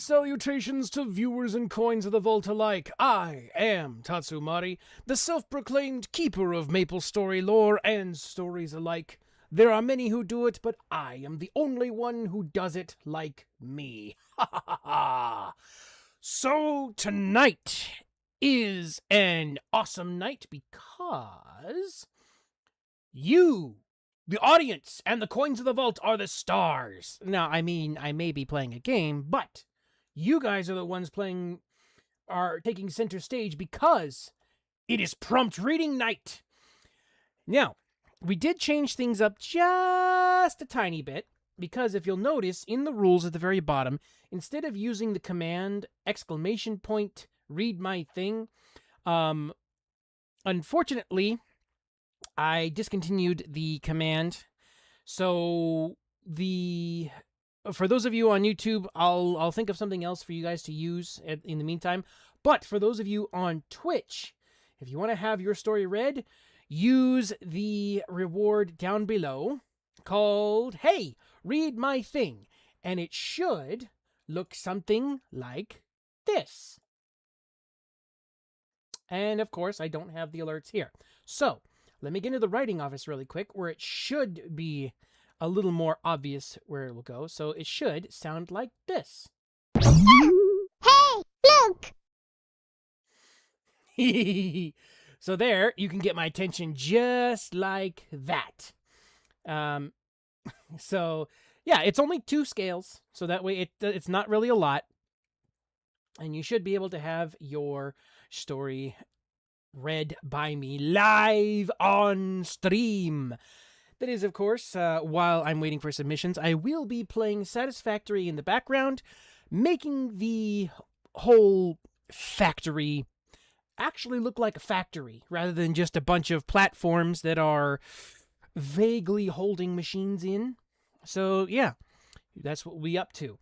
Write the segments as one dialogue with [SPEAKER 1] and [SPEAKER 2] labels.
[SPEAKER 1] salutations to viewers and coins of the vault alike. I am Tatsumari, the self-proclaimed keeper of Maple Story lore and stories alike. There are many who do it, but I am the only one who does it like me. Ha ha ha ha! So tonight is an awesome night because you, the audience, and the coins of the vault are the stars. Now, I mean, I may be playing a game, but you guys are the ones taking center stage because it is prompt reading night. Now, we did change things up just a tiny bit because if you'll notice in the rules at the very bottom, instead of using the command ! Read my thing, unfortunately, I discontinued the command. So for those of you on YouTube, I'll think of something else for you guys to use in the meantime. But for those of you on Twitch, if you want to have your story read, use the reward down below called Hey, Read My Thing. And it should look something like this. And of course, I don't have the alerts here. So let me get into the writing office really quick where it should be a little more obvious where it will go. So it should sound like this.
[SPEAKER 2] Hey, look!
[SPEAKER 1] So there, you can get my attention just like that. So yeah, it's only 2 scales. So that way it's not really a lot. And you should be able to have your story read by me live on stream. That is, of course, while I'm waiting for submissions, I will be playing Satisfactory in the background, making the whole factory actually look like a factory, rather than just a bunch of platforms that are vaguely holding machines in. So, yeah, that's what we'll be up to.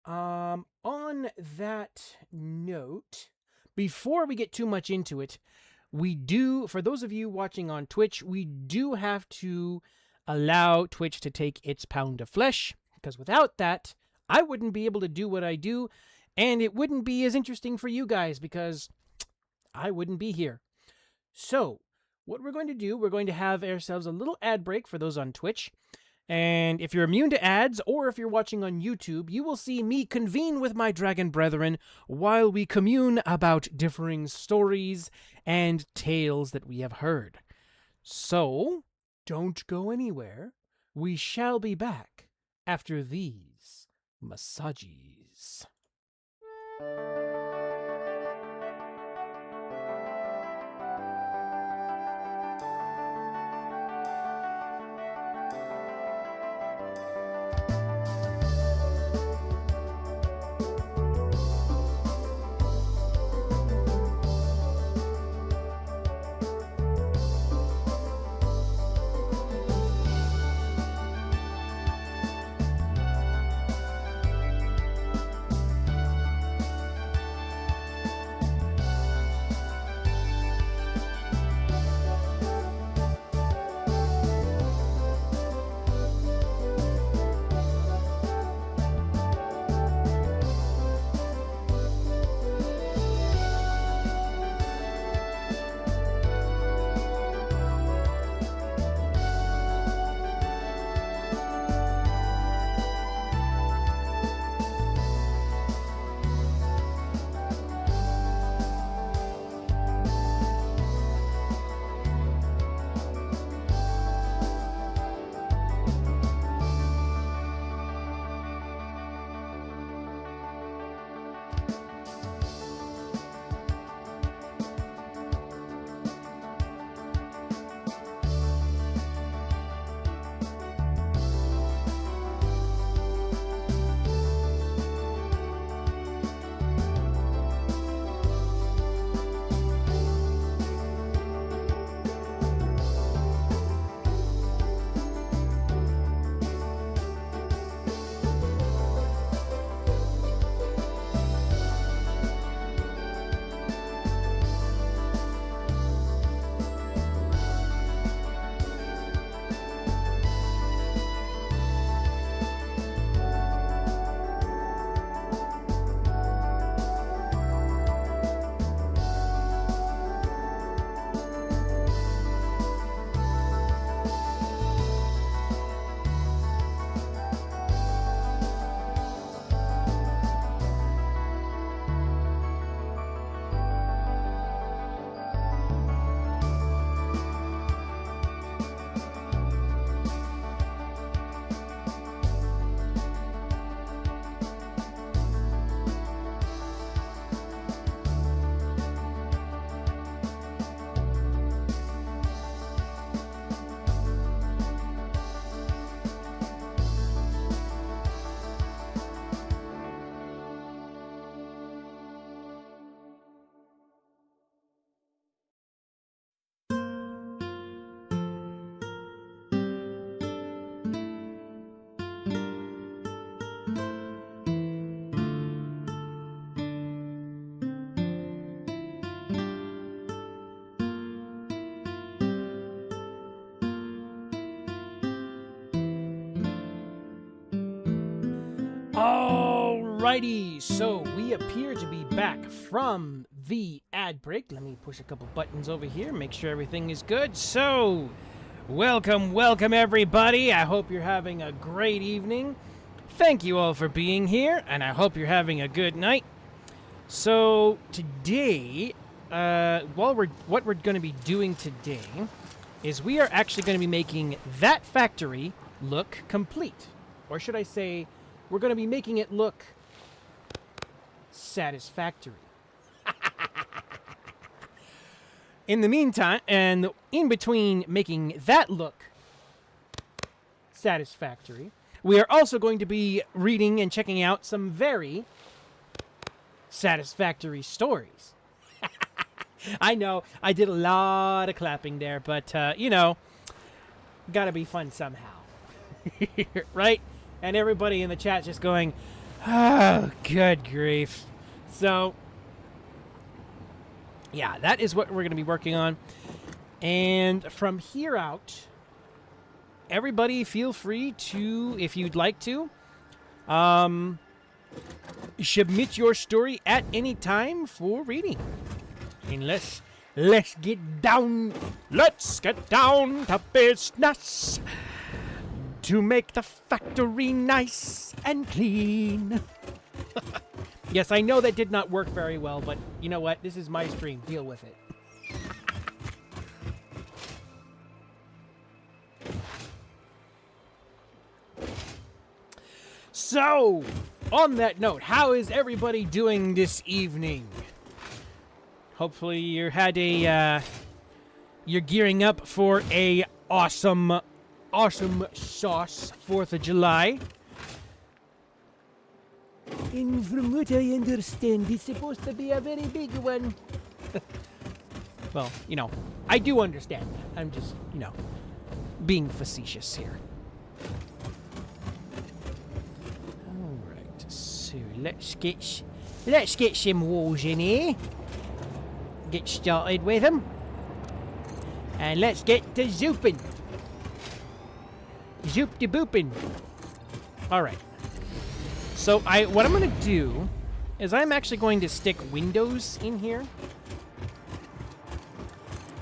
[SPEAKER 1] On that note, before we get too much into it, for those of you watching on Twitch, we do have to allow Twitch to take its pound of flesh, because without that, I wouldn't be able to do what I do, and it wouldn't be as interesting for you guys, because I wouldn't be here. So, what we're going to do, we're going to have ourselves a little ad break for those on Twitch. And if you're immune to ads, or if you're watching on YouTube, you will see me convene with my dragon brethren while we commune about differing stories and tales that we have heard. So, don't go anywhere. We shall be back after these massages. Alrighty, so we appear to be back from the ad break. Let me push a couple buttons over here, make sure everything is good. So, welcome everybody. I hope you're having a great evening. Thank you all for being here, and I hope you're having a good night. So, today, what we're going to be doing today is we are actually going to be making that factory look complete. Or should I say, we're going to be making it look satisfactory. In the meantime, and in between making that look satisfactory, we are also going to be reading and checking out some very satisfactory stories. I know, I did a lot of clapping there, but, gotta be fun somehow. Right? And everybody in the chat just going, oh, good grief. So, yeah, that is what we're going to be working on. And from here out, everybody feel free to, if you'd like to, submit your story at any time for reading. And let's get down to business. To make the factory nice and clean. Yes, I know that did not work very well, but you know what? This is my stream. Deal with it. So, on that note, how is everybody doing this evening? Hopefully you're gearing up for a awesome sauce 4th of July. And from what I understand, it's supposed to be a very big one. Well, I do understand that. I'm just, being facetious here. Alright, so let's get some walls in here. Get started with them. And let's get to zooping. Zoop-de-boopin'. Alright. So, what I'm going to do is I'm actually going to stick windows in here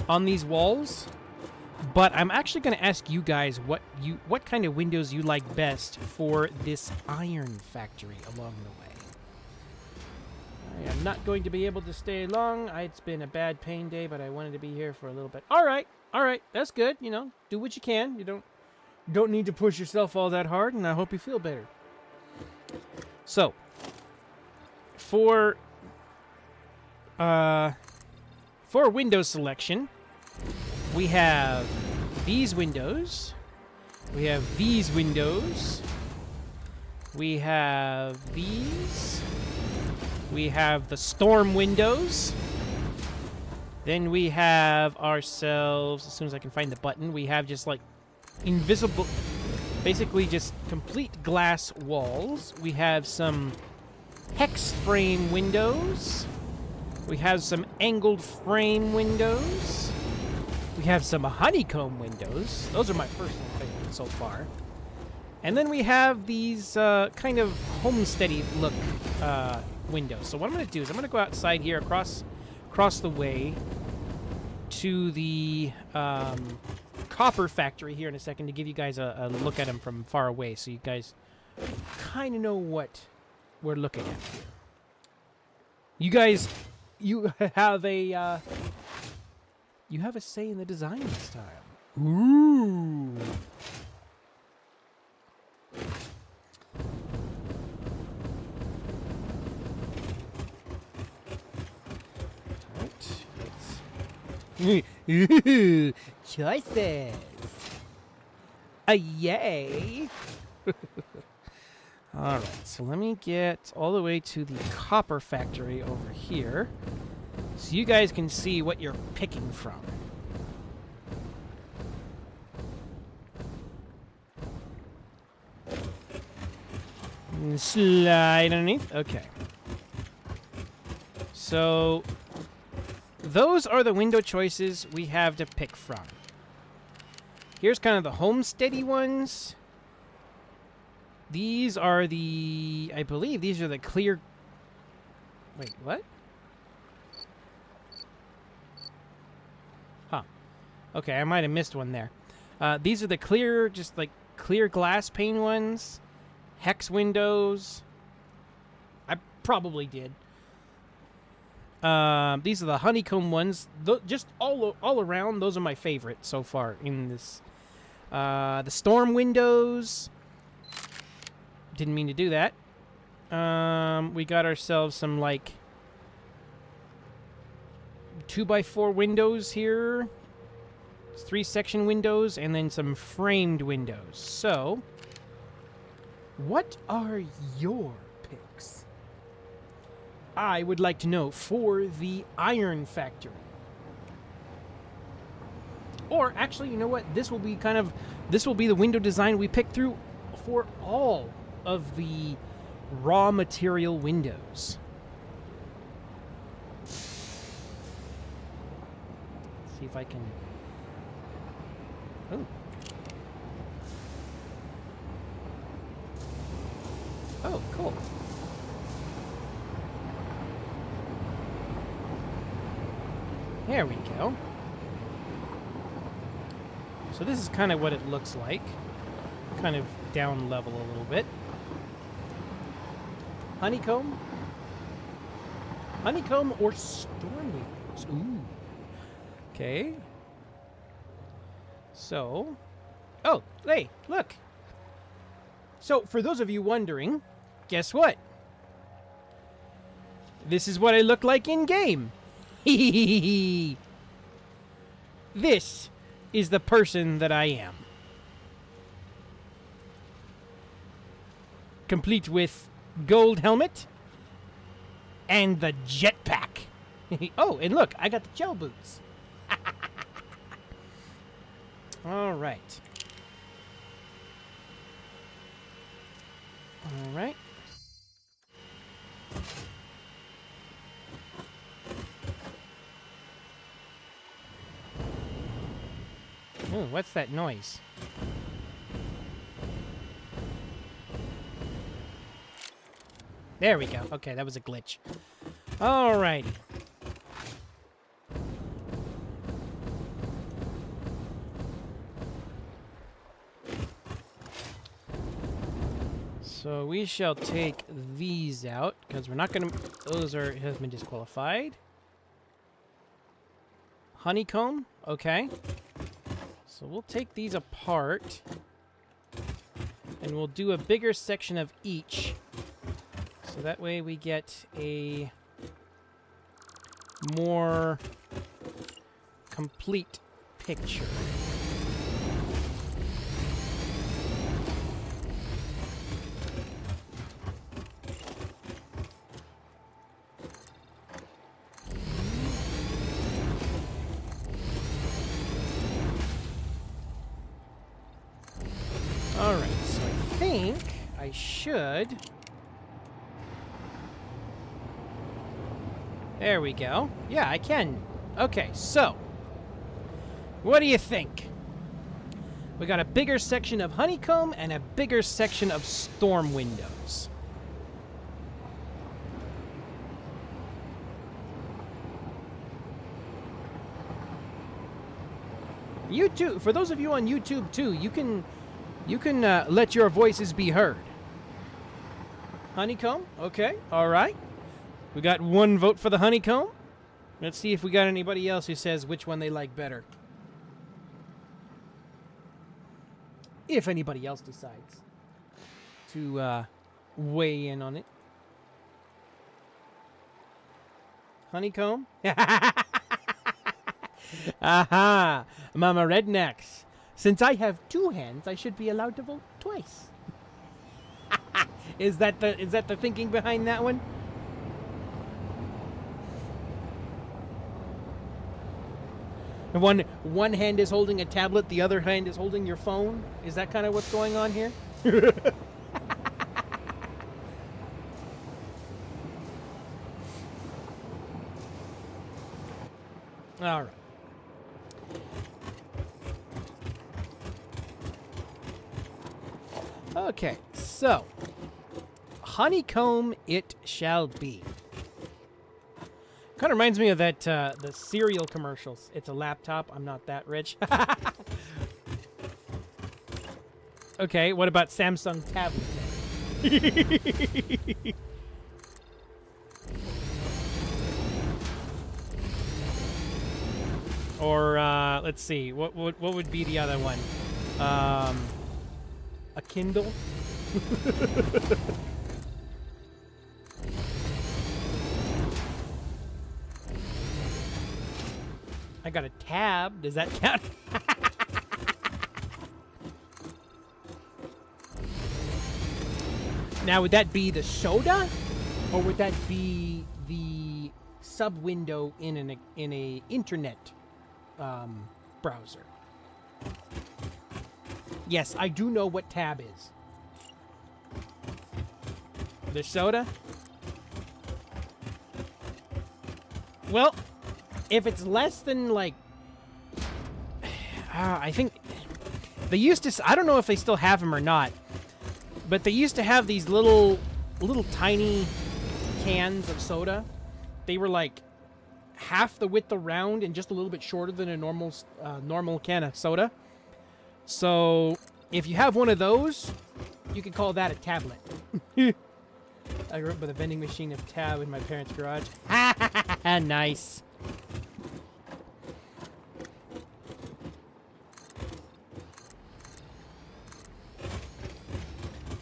[SPEAKER 1] on these walls. But I'm actually going to ask you guys what kind of windows you like best for this iron factory along the way. I am not going to be able to stay long. It's been a bad pain day, but I wanted to be here for a little bit. Alright, that's good. Do what you can. You don't need to push yourself all that hard, and I hope you feel better. So, for window selection, we have these windows, we have these windows, we have these, we have the storm windows, then we have ourselves, as soon as I can find the button, we have just like invisible, basically just complete glass walls. We have some hex frame windows. We have some angled frame windows. We have some honeycomb windows. Those are my personal favorites so far. And then we have these kind of homesteady look windows. So what I'm going to do is I'm going to go outside here across the way to the copper factory here in a second to give you guys a look at them from far away, so you guys kind of know what we're looking at here. You guys, you have a say in the design this time. Ooh. Ooh, choices. Yay. Alright, so let me get all the way to the copper factory over here so you guys can see what you're picking from. Slide underneath. Okay. So those are the window choices we have to pick from. Here's kind of the homesteady ones. These are the... I believe these are the clear... Wait, what? Huh. Okay, I might have missed one there. These are the clear, just like clear glass pane ones. Hex windows. I probably did. These are the honeycomb ones. Just all around, those are my favorite so far in this. The storm windows. Didn't mean to do that. We got ourselves some, like, 2x4 windows here. 3-section windows, and then some framed windows. So, what are your picks? I would like to know for the Iron Factory. Or, actually, you know what? This will be the window design we pick through for all of the raw material windows. See if I can... Oh. Oh, cool. There we go. So this is kind of what it looks like. Kind of down level a little bit. Honeycomb? Honeycomb or storm windows? Ooh. Okay. So, oh, hey, look. So, for those of you wondering, guess what? This is what I look like in-game. This is the person that I am. Complete with gold helmet and the jetpack. Oh, and look, I got the gel boots. All right. All right. Ooh, what's that noise? There we go. Okay, that was a glitch. All righty. So we shall take these out, because we're not going to... Those have been disqualified. Honeycomb, okay. So we'll take these apart. And we'll do a bigger section of each. So that way we get a more complete picture. Alright, so I think I should... There we go. Yeah, I can. Okay, so... What do you think? We got a bigger section of honeycomb and a bigger section of storm windows. YouTube, for those of you on YouTube too, you can let your voices be heard. Honeycomb? Okay, all right. We got one vote for the honeycomb. Let's see if we got anybody else who says which one they like better. If anybody else decides to weigh in on it. Honeycomb? Aha! Mama Rednecks. Since I have two hands, I should be allowed to vote twice. Is that the thinking behind that one? One hand is holding a tablet, the other hand is holding your phone? Is that kind of what's going on here? All right. Okay, So, honeycomb it shall be. Kind of reminds me of that the cereal commercials. It's a laptop. I'm not that rich. Okay, what about Samsung tablet? Or let's see, what would be the other one? A Kindle. I got a tab. Does that count? Now, would that be the soda, or would that be the sub window in a internet browser? Yes, I do know what tab is. The soda? Well, if it's less than, like, I think they used to, I don't know if they still have them or not, but they used to have these little tiny cans of soda. They were like half the width around and just a little bit shorter than a normal can of soda. So if you have one of those, you could call that a tablet. I grew up with a vending machine of tab in my parents' garage. Nice.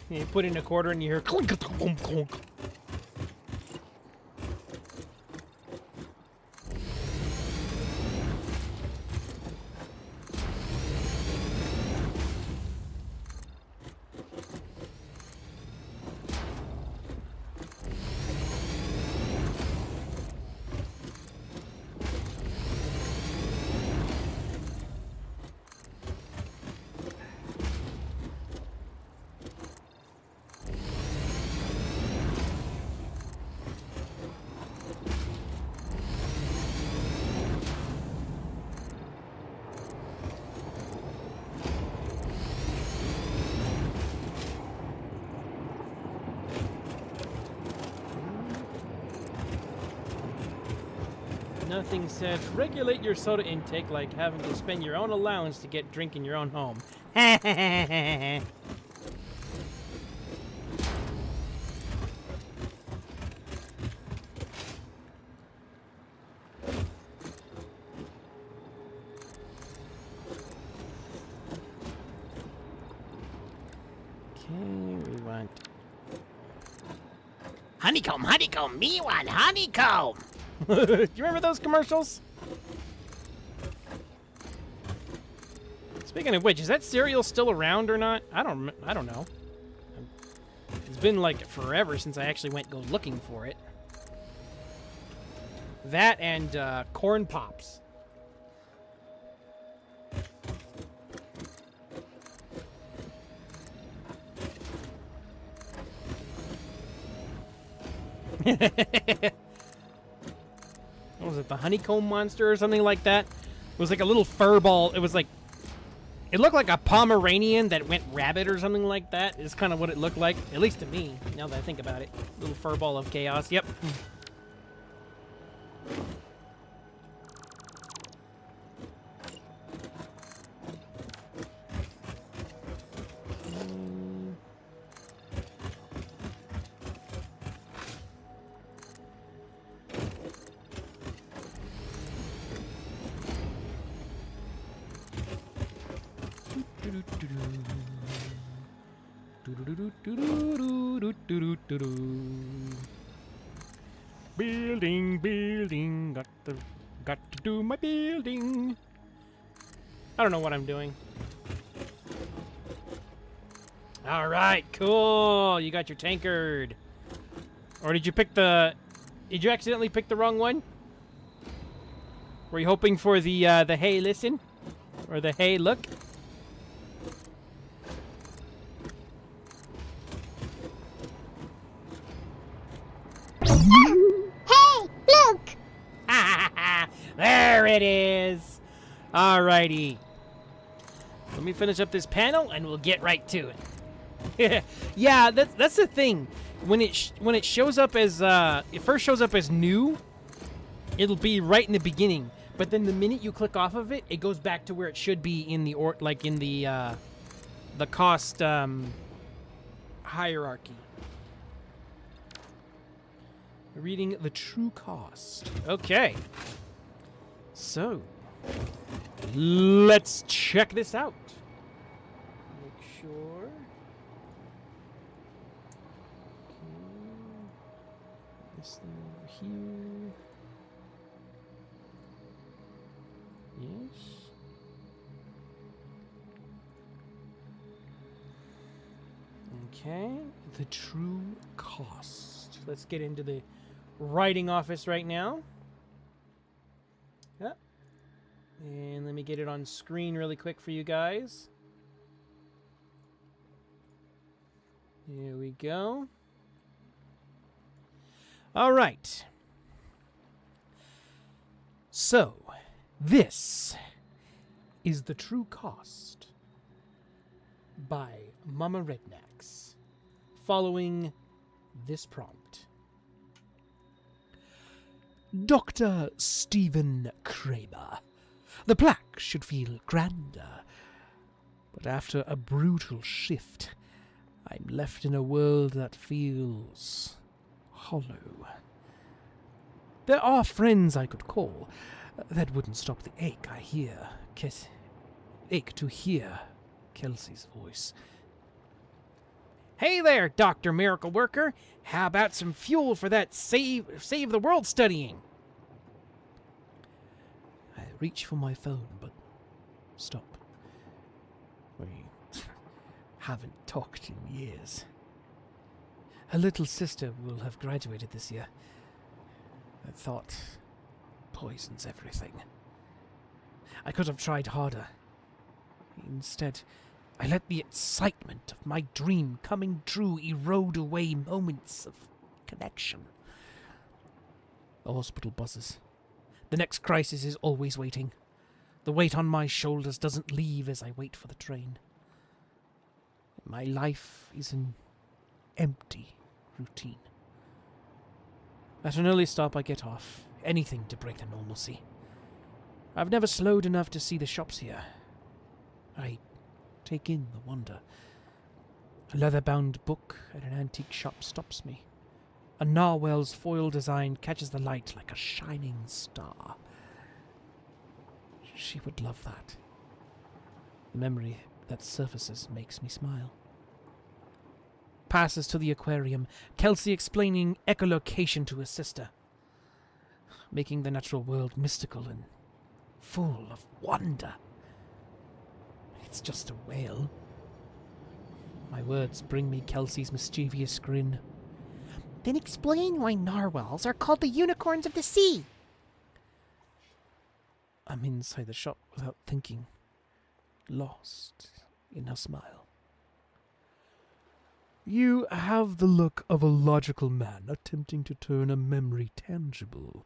[SPEAKER 1] You put in a quarter and you hear clunk, clunk, clunk. Nothing said regulate your soda intake like having to spend your own allowance to get drink in your own home. We want honeycomb, honeycomb, me want honeycomb. Do you remember those commercials? Speaking of which, is that cereal still around or not? I don't know. It's been like forever since I actually went go looking for it. That and Corn Pops. What was it, the honeycomb monster or something like that? It was like a little fur ball. It was like, it looked like a Pomeranian that went rabbit or something like that. Is kind of what it looked like, at least to me, now that I think about it. Little fur ball of chaos, yep. Building, got to do my building. I don't know what I'm doing. All right, cool. You got your tankard. Or did you accidentally pick the wrong one? Were you hoping for the hey listen? Or the hey look?
[SPEAKER 2] Hey, look!
[SPEAKER 1] There it is. Alrighty. Let me finish up this panel and we'll get right to it. Yeah, that's the thing. When it shows up as it first shows up as new, it'll be right in the beginning. But then the minute you click off of it, it goes back to where it should be in the the cost hierarchy. Reading the true cost. Okay. So, let's check this out. Make sure. Okay. This thing over here. Yes. Okay. The true cost. Let's get into the writing office right now. Yep. And let me get it on screen really quick for you guys. Here we go. All right. So, this is The True Cost by Mama Rednecks, following this prompt. Dr. Stephen Kramer. The plaque should feel grander, but after a brutal shift, I'm left in a world that feels hollow. There are friends I could call. That wouldn't stop the ache I hear. Ache to hear Kelsey's voice. Hey there, Dr. Miracle Worker. How about some fuel for that save the world studying? I reach for my phone, but stop. We haven't talked in years. Her little sister will have graduated this year. I thought poisons everything. I could have tried harder. Instead, I let the excitement of my dream coming true erode away moments of connection. The hospital buzzes. The next crisis is always waiting. The weight on my shoulders doesn't leave as I wait for the train. My life is an empty routine. At an early stop, I get off. Anything to break the normalcy. I've never slowed enough to see the shops here. I take in the wonder. A leather-bound book at an antique shop stops me. A narwhal's foil design catches the light like a shining star. She would love that. The memory that surfaces makes me smile. Passes to the aquarium, Kelsey explaining echolocation to her sister, making the natural world mystical and full of wonder. It's just a whale. My words bring me Kelsey's mischievous grin.
[SPEAKER 2] Then explain why narwhals are called the unicorns of the sea.
[SPEAKER 1] I'm inside the shop without thinking, lost in her smile. You have the look of a logical man attempting to turn a memory tangible,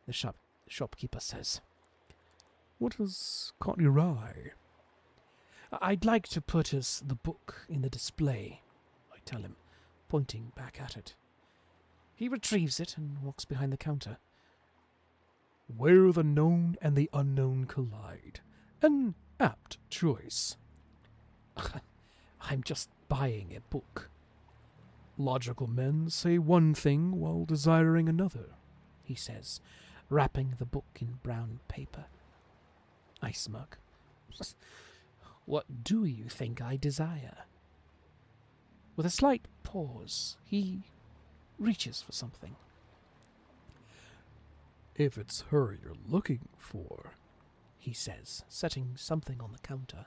[SPEAKER 1] the shopkeeper says. What has caught your eye? I'd like to purchase the book in the display, I tell him, pointing back at it. He retrieves it and walks behind the counter. Where the known and the unknown collide. An apt choice. I'm just buying a book. Logical men say one thing while desiring another, he says, wrapping the book in brown paper. I smirk. What do you think I desire? With a slight pause, he reaches for something. If it's her you're looking for, he says, setting something on the counter.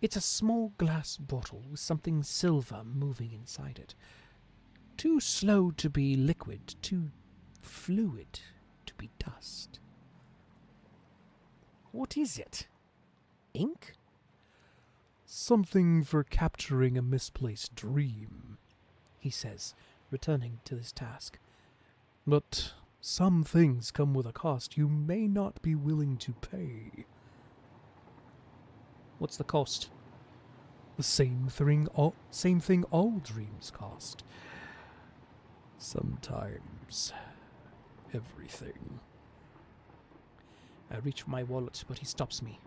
[SPEAKER 1] It's a small glass bottle with something silver moving inside it. Too slow to be liquid, too fluid to be dust. What is it? Ink? Something for capturing a misplaced dream, he says, returning to his task. But some things come with a cost you may not be willing to pay. What's the cost? The same thing all dreams cost. Sometimes everything. I reach for my wallet, but he stops me.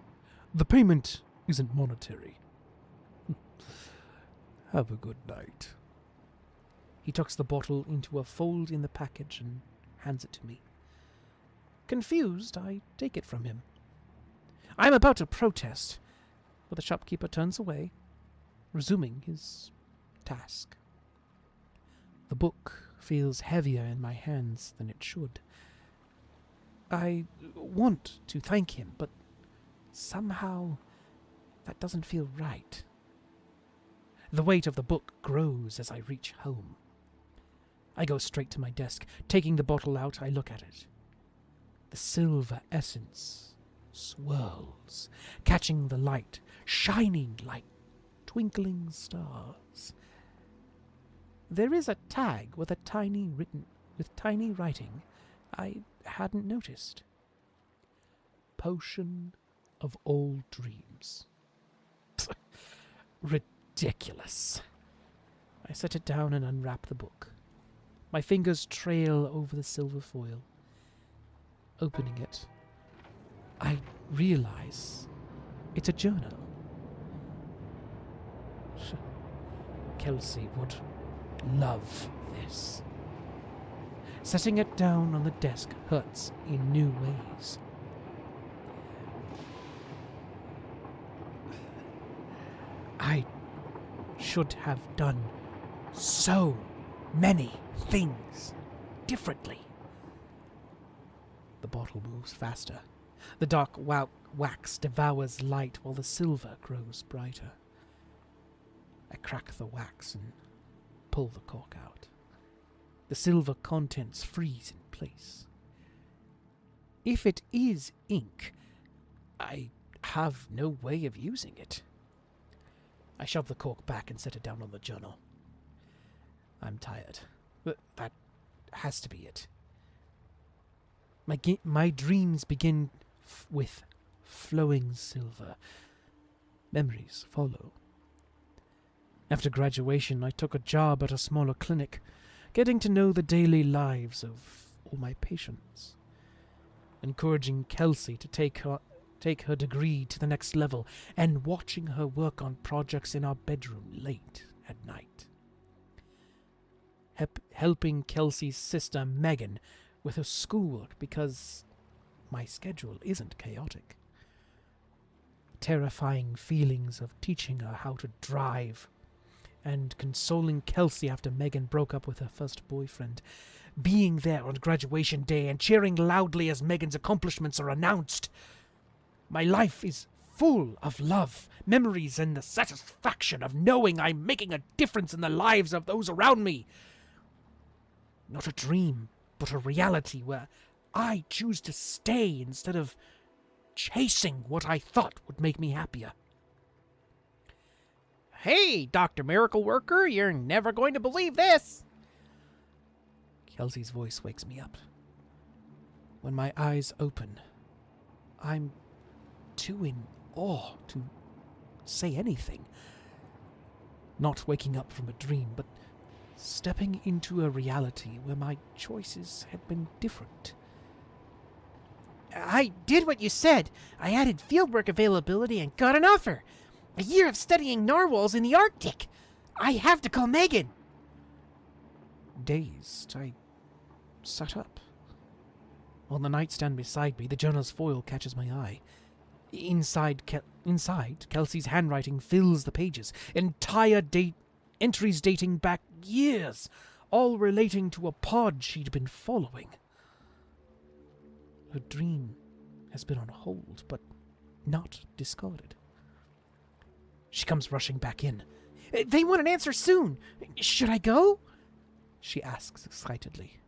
[SPEAKER 1] The payment isn't monetary. Have a good night. He tucks the bottle into a fold in the package and hands it to me. Confused, I take it from him. I am about to protest, but the shopkeeper turns away, resuming his task. The book feels heavier in my hands than it should. I want to thank him, but somehow that doesn't feel right. The weight of the book grows as I reach home. I go straight to my desk. Taking the bottle out, I look at it. The silver essence swirls, catching the light, shining like twinkling stars. There is a tag with tiny writing I hadn't noticed. Potion of all dreams. Ridiculous. I set it down and unwrap the book. My fingers trail over the silver foil. Opening it, I realize it's a journal. Kelsey would love this. Setting it down on the desk hurts in new ways. I should have done so many things differently. The bottle moves faster. The dark wax devours light while the silver grows brighter. I crack the wax and pull the cork out. The silver contents freeze in place. If it is ink, I have no way of using it. I shove the cork back and set it down on the journal. I'm tired. That has to be it. My dreams begin with flowing silver. Memories follow. After graduation, I took a job at a smaller clinic, getting to know the daily lives of all my patients, encouraging Kelsey to take her degree to the next level, and watching her work on projects in our bedroom late at night. Helping Kelsey's sister Megan with her schoolwork because my schedule isn't chaotic. Terrifying feelings of teaching her how to drive, and consoling Kelsey after Megan broke up with her first boyfriend. Being there on graduation day and cheering loudly as Megan's accomplishments are announced. My life is full of love, memories, and the satisfaction of knowing I'm making a difference in the lives of those around me. Not a dream, but a reality where I choose to stay instead of chasing what I thought would make me happier.
[SPEAKER 2] Hey, Dr. Miracle Worker, you're never going to believe this!
[SPEAKER 1] Kelsey's voice wakes me up. When my eyes open, I'm too in awe to say anything. Not waking up from a dream, but stepping into a reality where my choices had been different.
[SPEAKER 2] I did what you said. I added fieldwork availability and got an offer. A year of studying narwhals in the Arctic. I have to call Megan.
[SPEAKER 1] Dazed, I sat up. On the nightstand beside me, the journal's foil catches my eye. Inside, Kelsey's handwriting fills the pages. Entire entries dating back years, all relating to a pod she'd been following. Her dream has been on hold, but not discarded. She comes rushing back in.
[SPEAKER 2] They want an answer soon. Should I go?
[SPEAKER 1] She asks excitedly.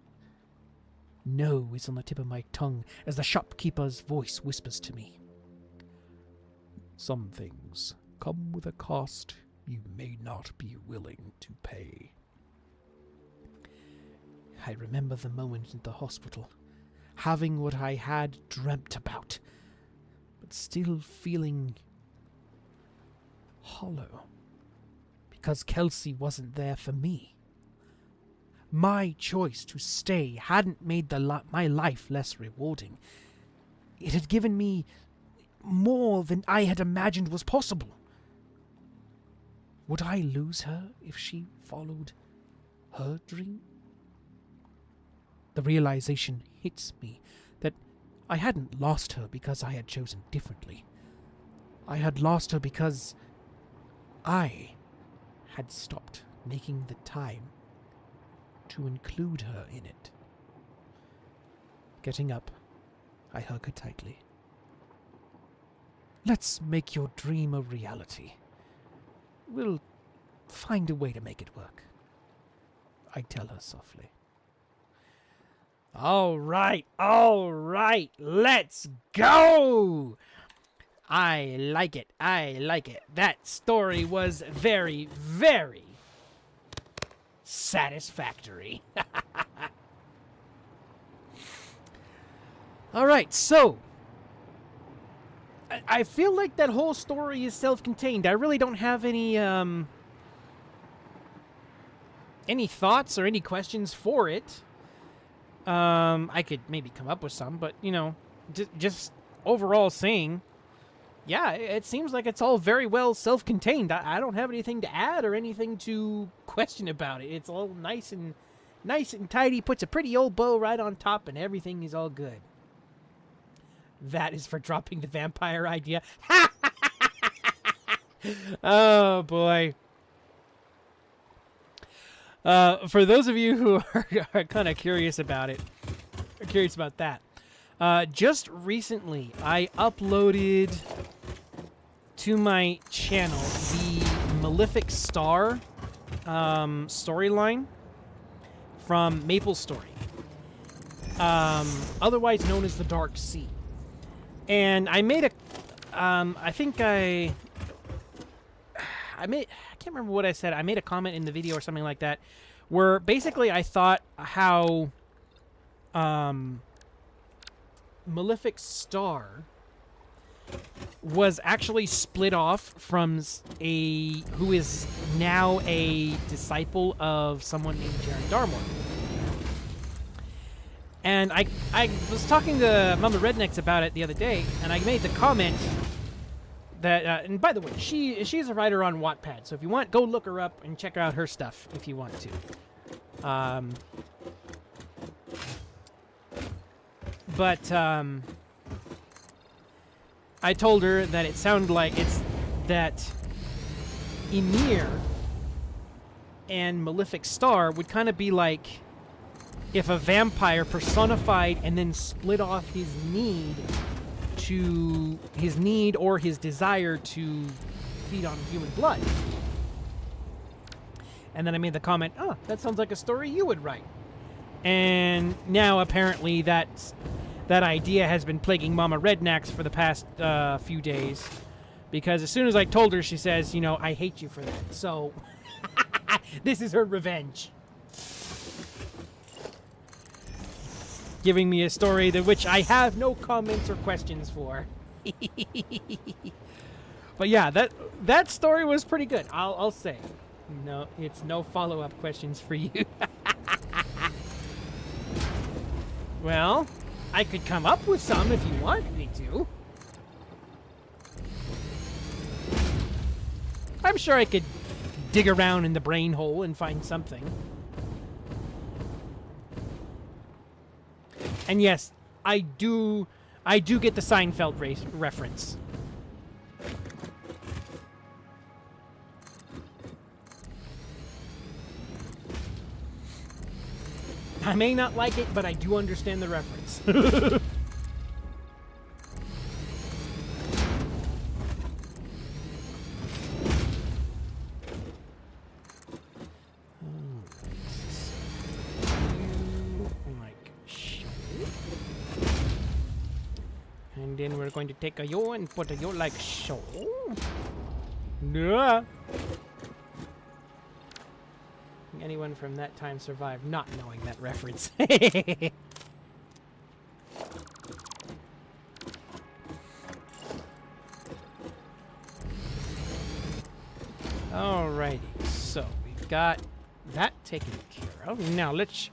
[SPEAKER 1] No is on the tip of my tongue as the shopkeeper's voice whispers to me. Some things come with a cost you may not be willing to pay. I remember the moment in the hospital, having what I had dreamt about, but still feeling hollow.
[SPEAKER 2] because Kelsey wasn't there for me. My choice to stay hadn't made my life less rewarding. It had given me more than I had imagined was possible. Would I lose her if she followed her dream? The realization hits me that I hadn't lost her because I had chosen differently. I had lost her because I had stopped making the time to include her in it. Getting up, I hug her tightly. Let's make your dream a reality. We'll find a way to make it work, I tell her softly. All right, let's go! I like it. That story was very, very satisfactory. All right, so I feel like that whole story is self-contained. I really don't have any thoughts or any questions for it. I could maybe come up with some, but just overall saying, yeah, it seems like it's all very well self-contained. I don't have anything to add or anything to question about it. It's all nice and tidy. Puts a pretty old bow right on top, and everything is all good. That is for dropping the vampire idea. Oh boy. For those of you who are kind of curious about that, just recently I uploaded to my channel the Malefic Star storyline from MapleStory, otherwise known as the Dark Sea. And I made I can't remember what I said. I made a comment in the video or something like that, where basically I thought how Malefic Star was actually split off from who is now a disciple of someone named Jaren Darmor. And I was talking to Mama Rednecks about it the other day, and I made the comment that, and by the way, she's a writer on Wattpad, so if you want, go look her up and check out her stuff if you want to. I told her that it sounded like it's that Ymir and Malefic Star would kind of be like if a vampire personified and then split off his need or his desire to feed on human blood. And then I made the comment, oh, that sounds like a story you would write. And now apparently that idea has been plaguing Mama Rednecks for the past few days. Because as soon as I told her, she says, I hate you for that. So, this is her revenge. Giving me a story which I have no comments or questions for. But yeah, that story was pretty good. I'll say. No, it's no follow-up questions for you. Well, I could come up with some if you want me to. I'm sure I could dig around in the brain hole and find something. And yes, I do get the Seinfeld reference. I may not like it, but I do understand the reference. And then we're going to take a yo and put a yo like so. Yeah. Anyone from that time survived not knowing that reference. Alrighty, So we've got that taken care of. Now let's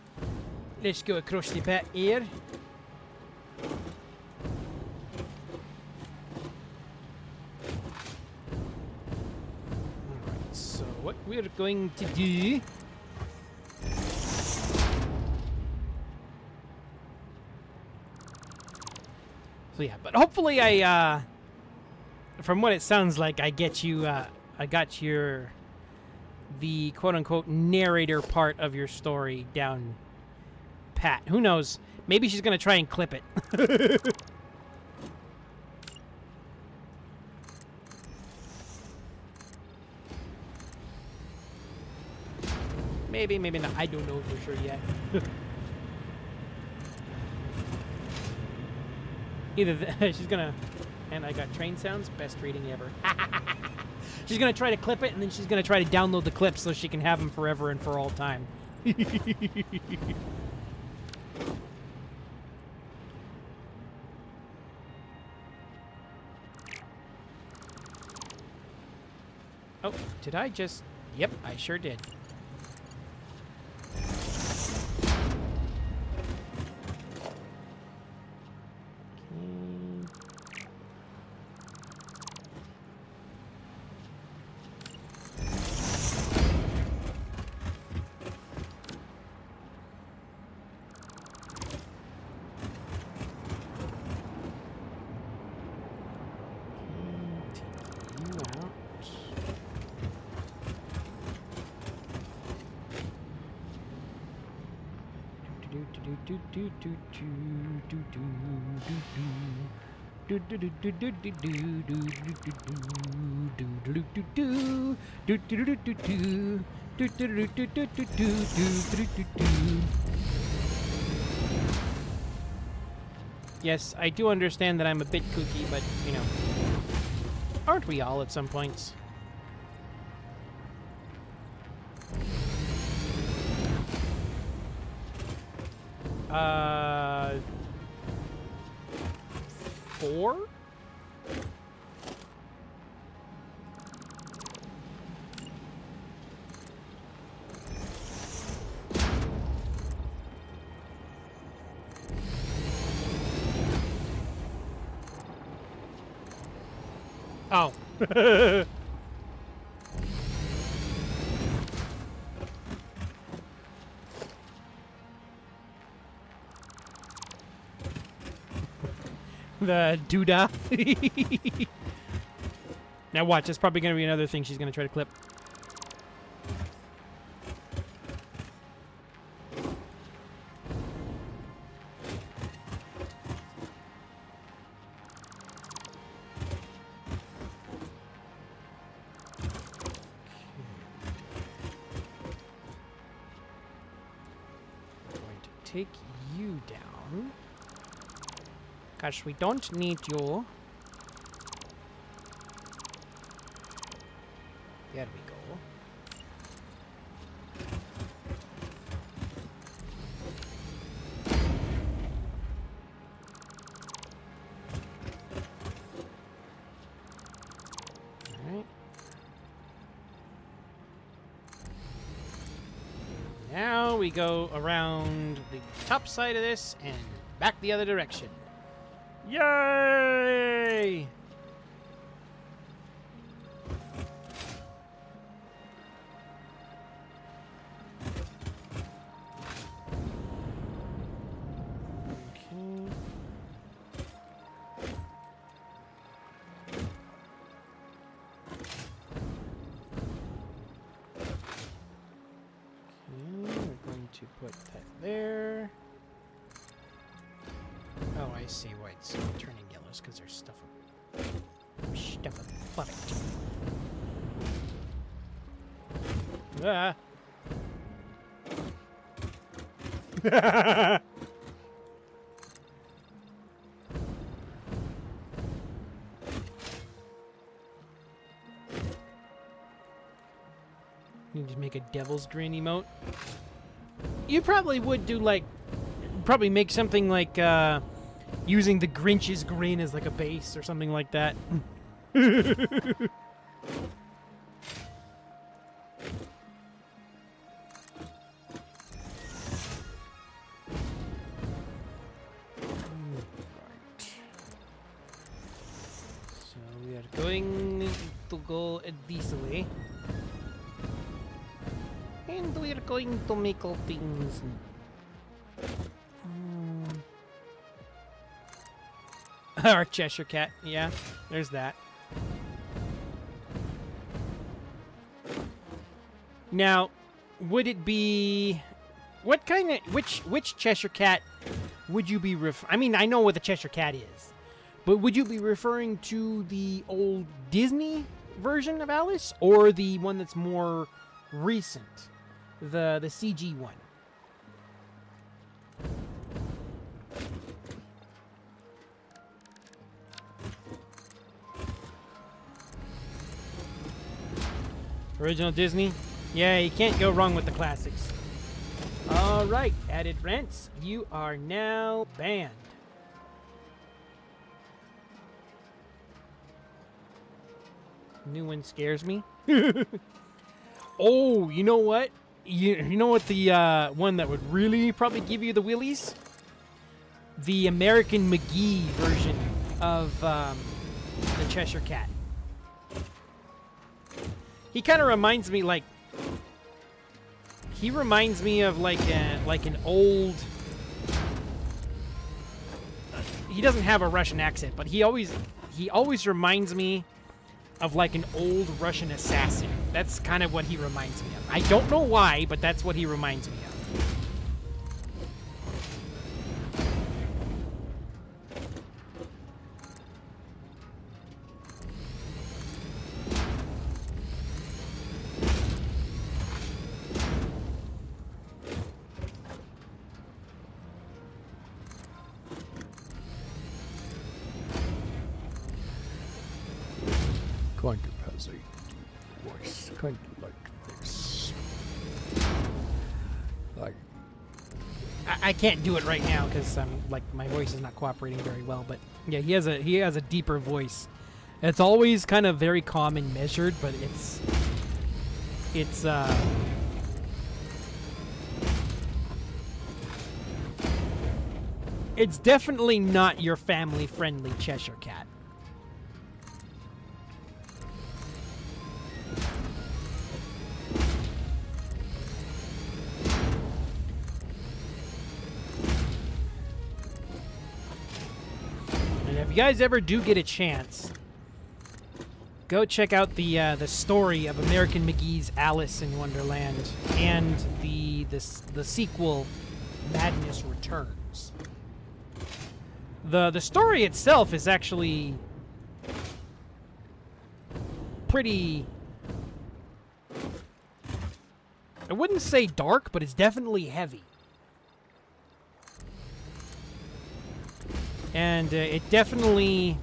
[SPEAKER 2] go across the back here. Alright, so what we're going to do. So yeah, but hopefully from what it sounds like, I got the quote-unquote narrator part of your story down pat. Who knows? Maybe she's gonna try and clip it. Maybe not. I don't know for sure yet. She's gonna, and I got train sounds, best reading ever. She's gonna try to clip it, and then she's gonna try to download the clips so she can have them forever and for all time. Oh, did I just? Yep, I sure did. Yes, I do understand that I'm a bit kooky, but, you know, aren't we all at some points? Four? Oh. The doodah. Now watch, that's probably going to be another thing she's going to try to clip. Going to take you down. Gosh, we don't need you. There we go. Alright. Now we go around the top side of this and back the other direction. Yay! To put that there. Oh, I see why it's turning yellows, because there's stuff above it. Ah. You just make a devil's grin emote. You probably would do, like, probably make something like, using the Grinch's grin as, like, a base or something like that. going to go this way. And we're going to make all things. Our Cheshire Cat, yeah, there's that. Now, would it be what kind of which Cheshire Cat would you be I mean, I know what the Cheshire Cat is, but would you be referring to the old Disney version of Alice or the one that's more recent, the CG one? Original Disney? Yeah, you can't go wrong with the classics. Alright, added rents. You are now banned. New one scares me. Oh, you know what? You know what the one that would really probably give you the willies? The American McGee version of the Cheshire Cat. He kind of reminds me like of like an old. He doesn't have a Russian accent, but he always reminds me of like an old Russian assassin. That's kind of what he reminds me of. I don't know why, but that's what he reminds me of.
[SPEAKER 1] Kind of has a deep voice, kind of like this. Like,
[SPEAKER 2] I can't do it right now because like my voice is not cooperating very well. But yeah, he has a deeper voice. It's always kind of very calm and measured, but it's definitely not your family-friendly Cheshire Cat. If you guys ever do get a chance, go check out the story of American McGee's Alice in Wonderland and the sequel, Madness Returns. The story itself is actually pretty. I wouldn't say dark, but it's definitely heavy. And it definitely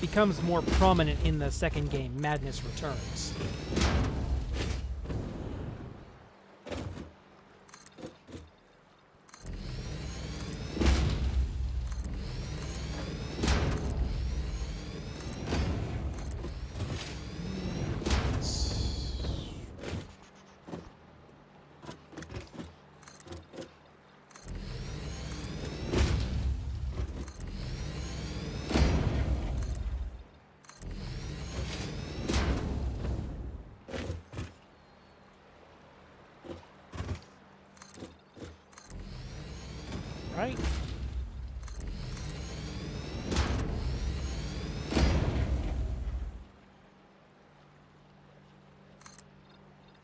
[SPEAKER 2] becomes more prominent in the second game, Madness Returns. Right?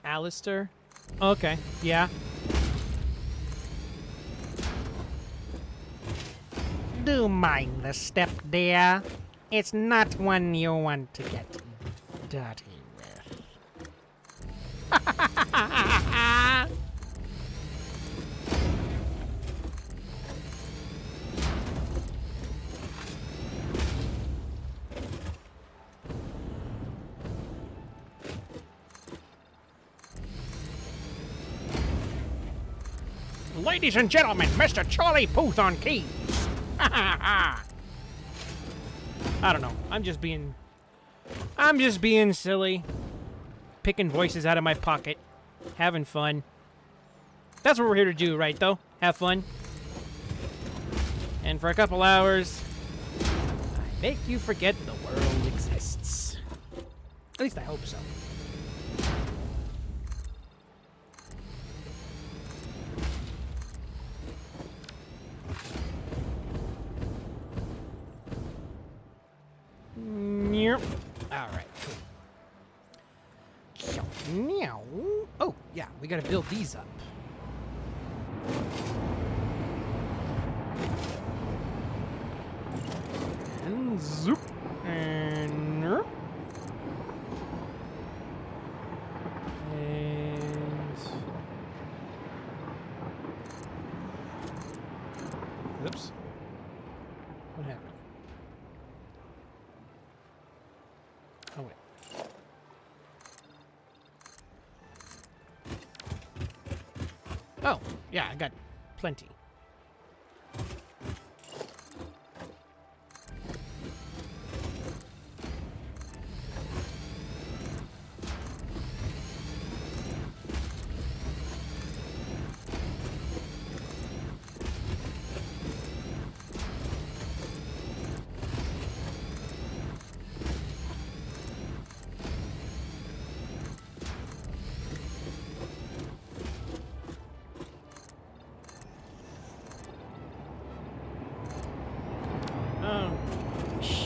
[SPEAKER 2] Alistair? Okay, yeah. Do mind the step, dear. It's not one you want to get dirty with. Ladies and gentlemen, Mr. Charlie Puth on keys. I don't know. I'm just being silly. Picking voices out of my pocket. Having fun. That's what we're here to do, right, though? Have fun. And for a couple hours, I Make you forget the world exists. At least I hope so. Yep. All right, cool. Meow. Oh, yeah, we gotta build these up. And zoop. And nerp. And oops. What happened? Oh wait. Oh, yeah, I got plenty.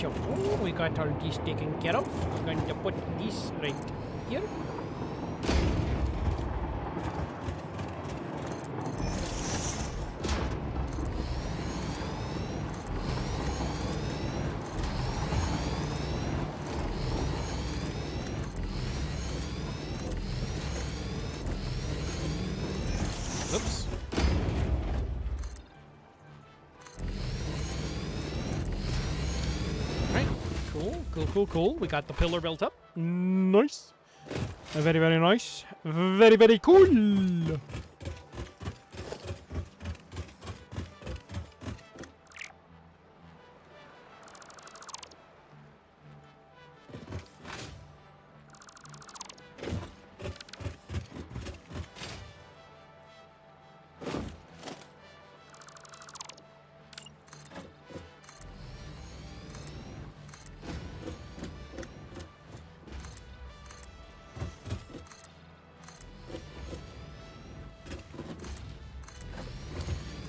[SPEAKER 2] So we got all this taken care of. I'm going to put this right here. Oops. Cool. We got the pillar built up. Nice. Very nice. Very cool.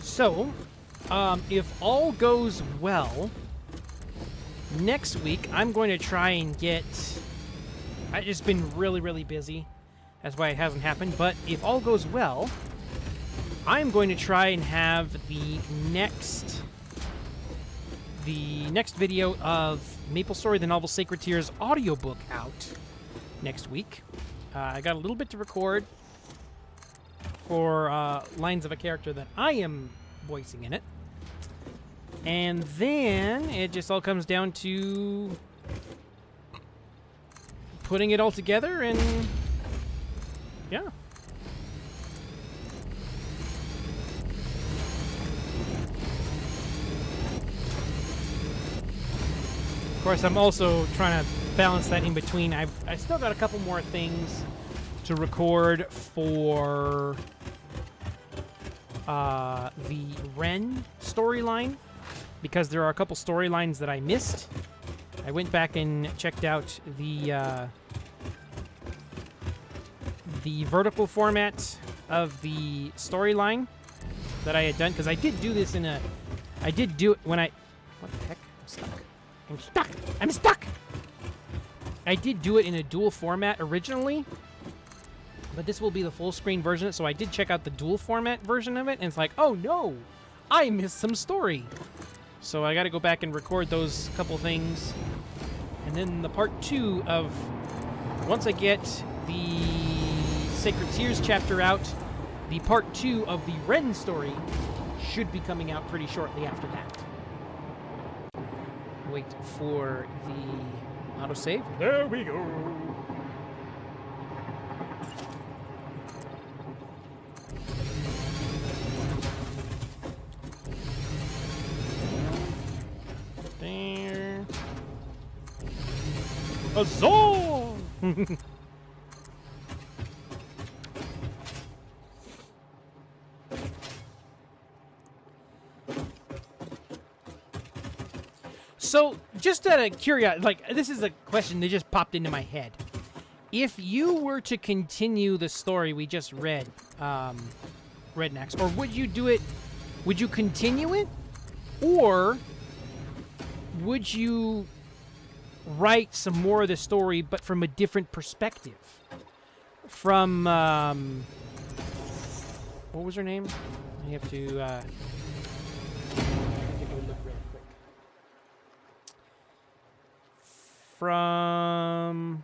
[SPEAKER 2] So, if all goes well, next week I'm going to try and get... I've just been really busy. That's why it hasn't happened. But if all goes well, I'm going to try and have the next video of MapleStory: The Novel Sacred Tears audiobook out next week. I got a little bit to record for lines of a character that I am voicing in it. And then it just all comes down to putting it all together and yeah. Of course, I'm also trying to balance that in between. I still got a couple more things to record for the Ren storyline, because there are a couple storylines that I missed. I went back and checked out the vertical format of the storyline that I had done, because I did do this in a... I did do it when I... What the heck? I'm stuck! I did do it in a dual format originally, but this will be the full screen version, so I did check out the dual format version of it, and it's like, oh no! I missed some story! So I gotta go back and record those couple things. And then the part 2 of... Once I get the Sacred Tears chapter out, the part 2 of the Ren story should be coming out pretty shortly after that. Wait for the autosave. There we go! There. Huzzah! So, just out of curiosity, like, this is a question that just popped into my head. If you were to continue the story we just read, Rednecks, or would you do it, would you continue it, or would you write some more of the story, but from a different perspective? From, what was her name? I have to, take a look real quick. From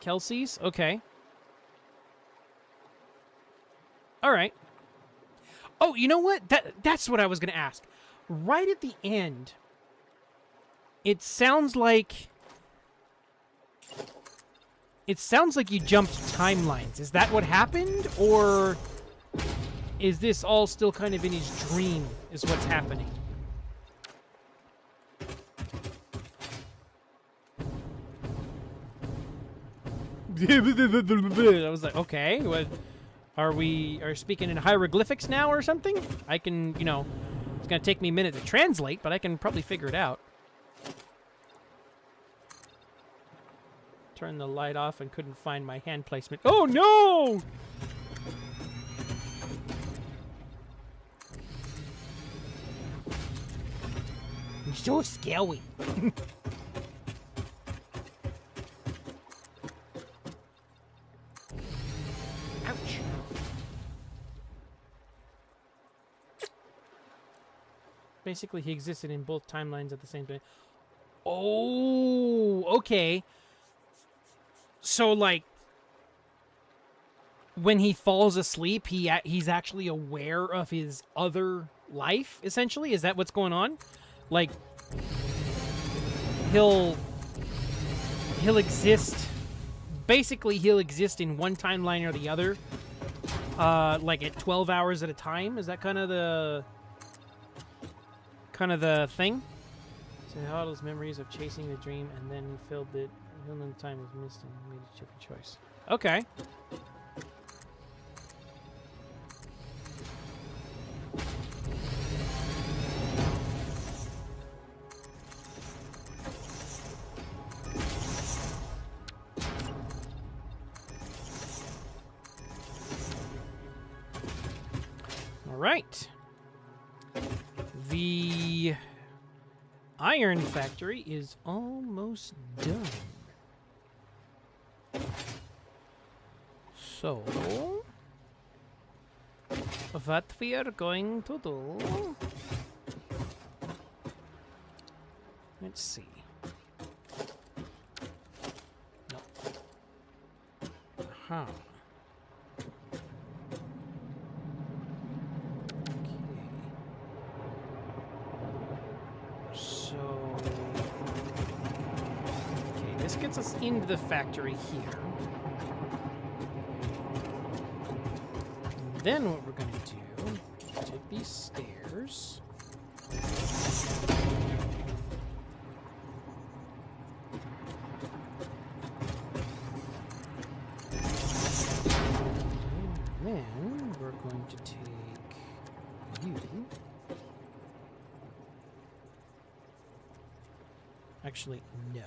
[SPEAKER 2] Kelsey's? Okay. All right. Oh, you know what? That's what I was going to ask. Right at the end, it sounds like you jumped timelines. Is that what happened, or is this all still kind of in his dream is what's happening? I was like, okay, what, are we speaking in hieroglyphics now or something? I can, it's going to take me a minute to translate, but I can probably figure it out. Turn the light off and couldn't find my hand placement. Oh, no! You're so scary. Ouch. Basically, he existed in both timelines at the same time. Oh, okay. So, like, when he falls asleep, he's actually aware of his other life, essentially? Is that what's going on? Like, he'll exist... Basically, he'll exist in one timeline or the other, like at 12 hours at a time. Is that kind of the thing? So how those memories of chasing the dream and then filled it, and then time was missed and made a different choice. Okay. Right. The iron factory is almost done. So, what we are going to do... Let's see. No. Huh. Gets us into the factory here. And then what we're going to do, take these stairs. And then we're going to take you. Actually, no.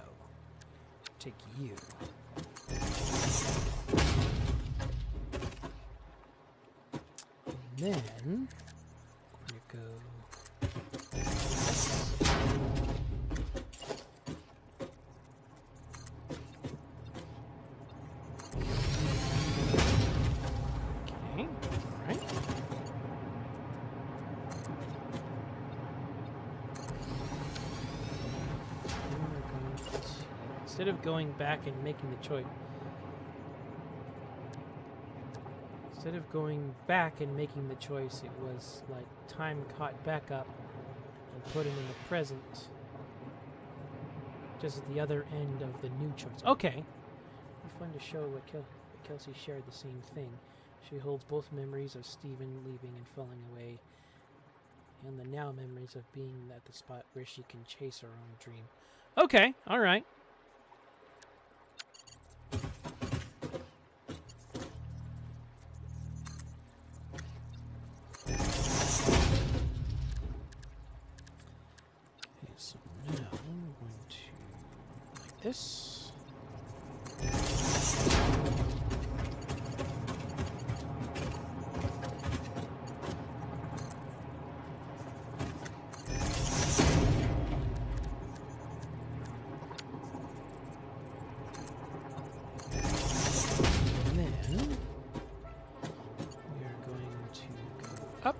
[SPEAKER 2] Take you. And then we're going to go. Okay, all right. Instead of going back and making the choice, it was like time caught back up and put him in the present, just at the other end of the new choice. Okay. It's fun to show what Kelsey shared the same thing. She holds both memories of Stephen leaving and falling away, and the now memories of being at the spot where she can chase her own dream. Okay, all right. this. And then we are going to go up.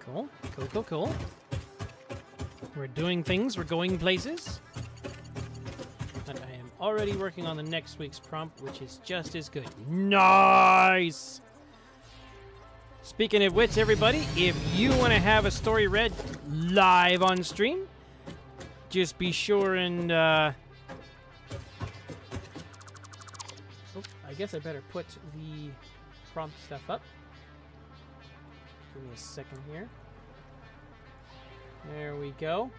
[SPEAKER 2] Cool, cool, cool, cool. We're doing things, we're going places. And I am already working on the next week's prompt, which is just as good. Nice! Speaking of which, everybody, if you want to have a story read live on stream, just be sure and, Oh, I guess I better put the prompt stuff up. Give me a second here. There we go.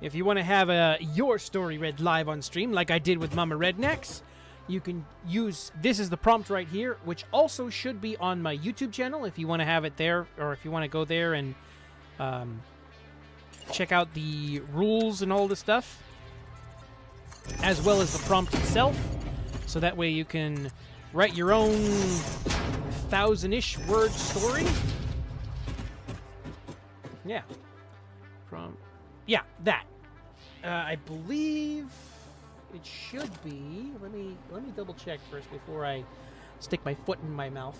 [SPEAKER 2] If you want to have your story read live on stream, like I did with Mama Rednecks, you can use, this is the prompt right here, which also should be on my YouTube channel if you want to have it there, or if you want to go there and check out the rules and all the stuff, as well as the prompt itself. So that way you can write your own 1,000-ish word story. Yeah. Yeah, that. I believe it should be. Let me double check first before I stick my foot in my mouth.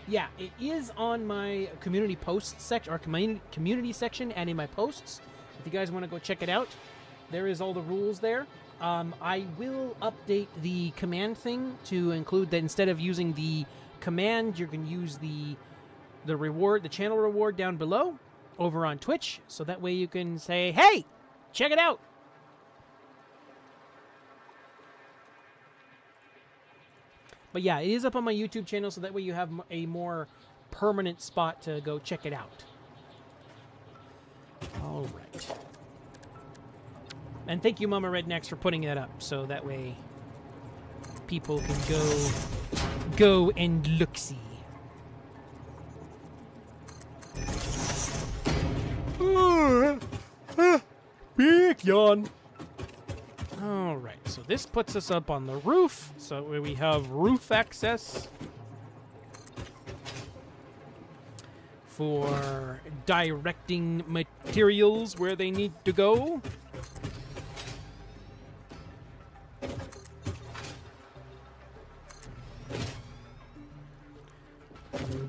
[SPEAKER 2] Yeah, it is on my community posts section, or community section, and in my posts. If you guys want to go check it out, there is all the rules there. I will update the command thing to include that instead of using the command, you can use the reward, the channel reward down below over on Twitch. So that way you can say, hey, check it out. But yeah, it is up on my YouTube channel, so that way you have a more permanent spot to go check it out. All right. And thank you, Mama Rednecks, for putting that up, so that way people can go and look-see. Big yawn. All right, so this puts us up on the roof, so we have roof access for directing materials where they need to go.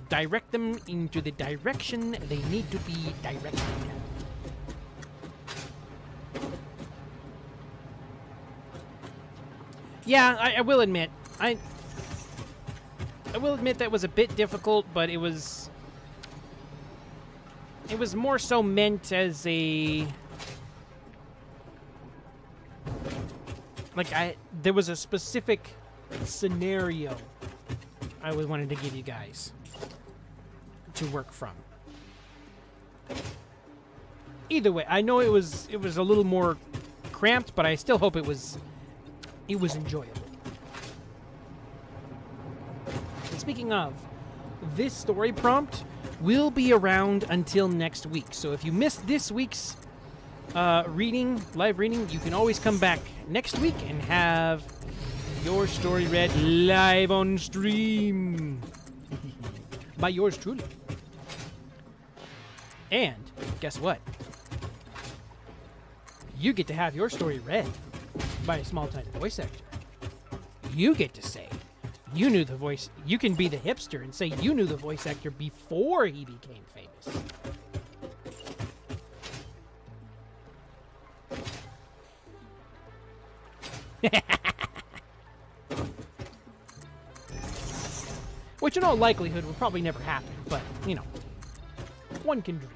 [SPEAKER 2] Direct them into the direction they need to be directed. Yeah, I will admit, I will admit that was a bit difficult, but it was more so meant as a, like, there was a specific scenario I wanted to give you guys to work from. Either way, I know it was a little more cramped, but I still hope it was enjoyable. And speaking of, this story prompt will be around until next week. So if you missed this week's live reading, you can always come back next week and have your story read live on stream by yours truly. And guess what? You get to have your story read by a small-time voice actor. You get to say you knew the voice. You can be the hipster and say you knew the voice actor before he became famous. Which in all likelihood will probably never happen, but, you know, one can dream.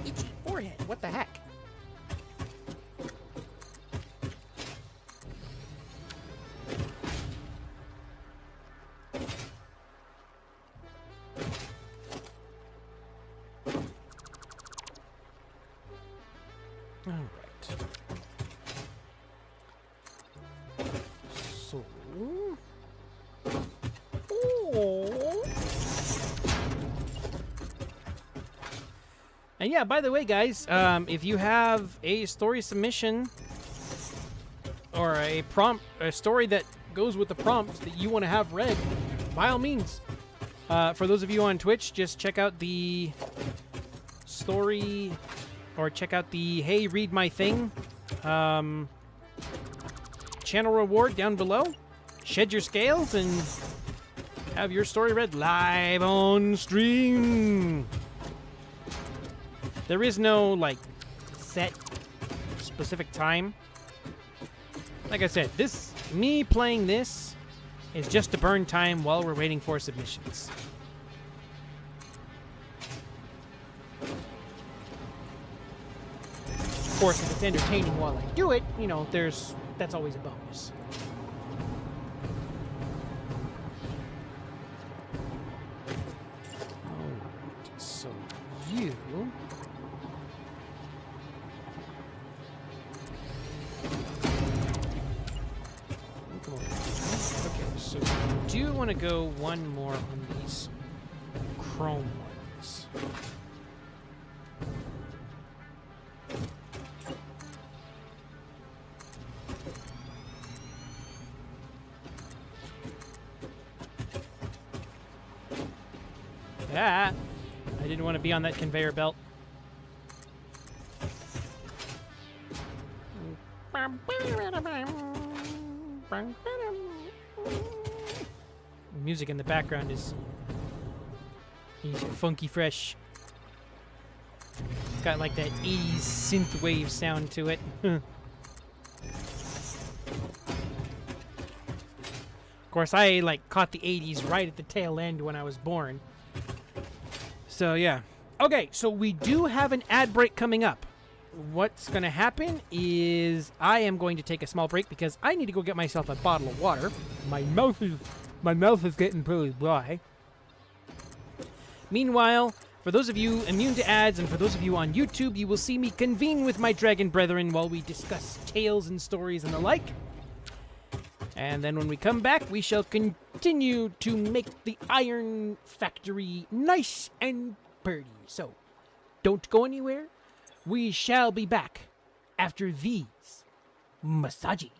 [SPEAKER 2] Itchy forehead, what the heck? And yeah, by the way, guys, if you have a story submission or a story that goes with the prompt that you want to have read, by all means. For those of you on Twitch, just check out the story or check out the Hey Read My Thing channel reward down below. Shed your scales and have your story read live on stream. There is no, like, set specific time. Like I said, me playing this is just to burn time while we're waiting for submissions. Of course, if it's entertaining while I do it, you know, that's always a bonus. Alright, so you... Okay, so we do want to go one more on these chrome ones. Ah! I didn't want to be on that conveyor belt. The music in the background is funky fresh. It's got like that 80s synthwave sound to it. Of course, I like caught the 80s right at the tail end when I was born. So yeah. Okay, so we do have an ad break coming up. What's going to happen is I am going to take a small break because I need to go get myself a bottle of water. My mouth is getting pretty dry. Meanwhile, for those of you immune to ads and for those of you on YouTube, you will see me convene with my dragon brethren while we discuss tales and stories and the like. And then when we come back, we shall continue to make the Iron Factory nice and pretty. So, don't go anywhere. We shall be back after these massages.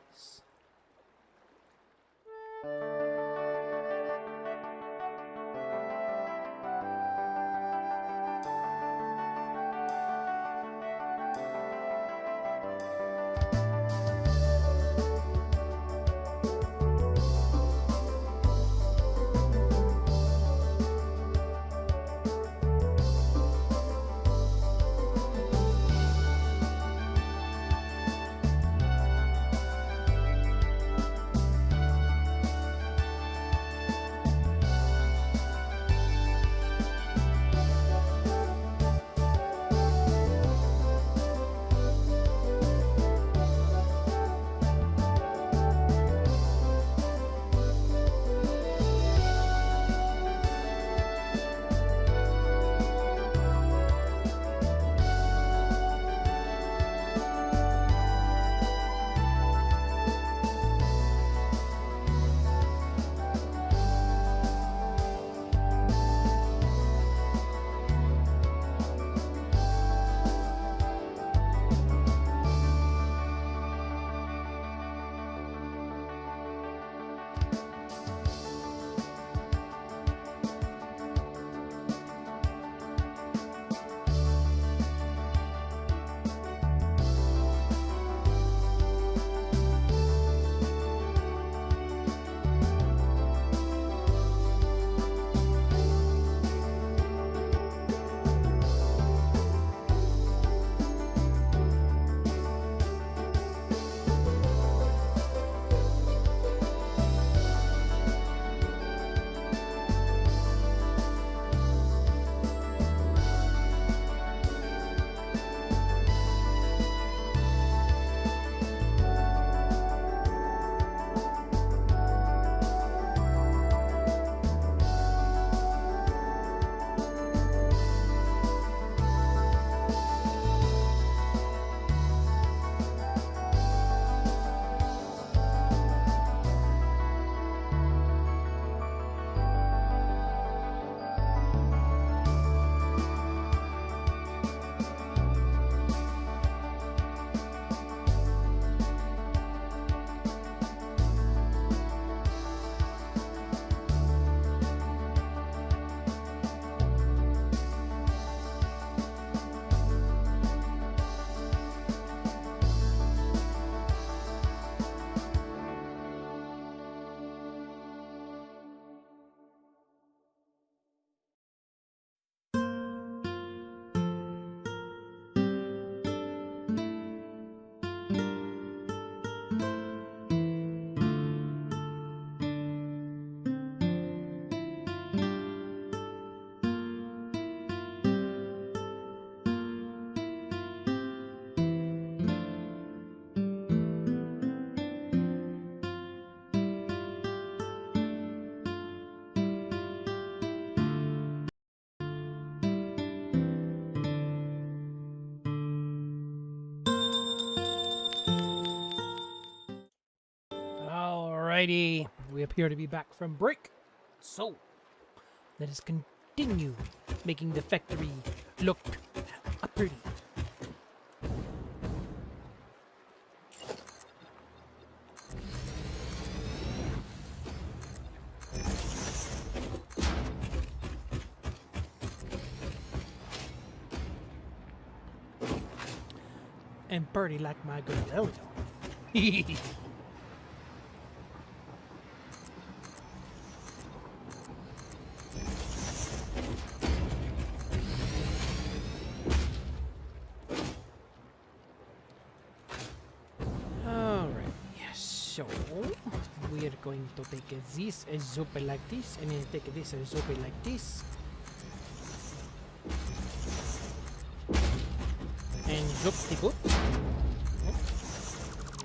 [SPEAKER 2] Alrighty, we appear to be back from break. So, let us continue making the factory look pretty. And Birdie like my good Elio. Alright, so we are going to take this and zoop it like this, and then take this and zoop it like this. And zoop the boop.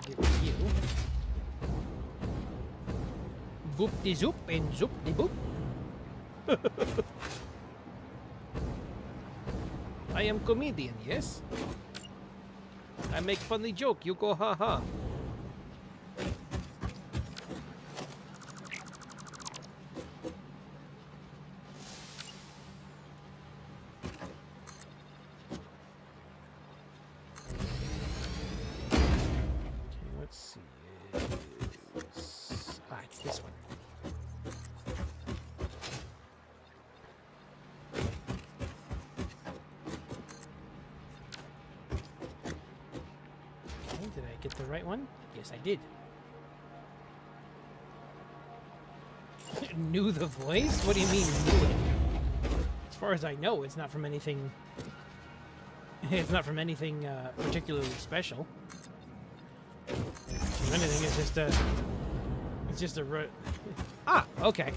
[SPEAKER 2] Give it you. Boop the zoop and zoop the boop. I am comedian, yes? I make funny joke, you go ha ha. Let's see. It's this one. Okay, did I get the right one? Yes, I did. Knew the voice? What do you mean knew it? As far as I know, it's not from anything. It's not from anything particularly special. If anything, it's just a. It's just a. Ah, okay.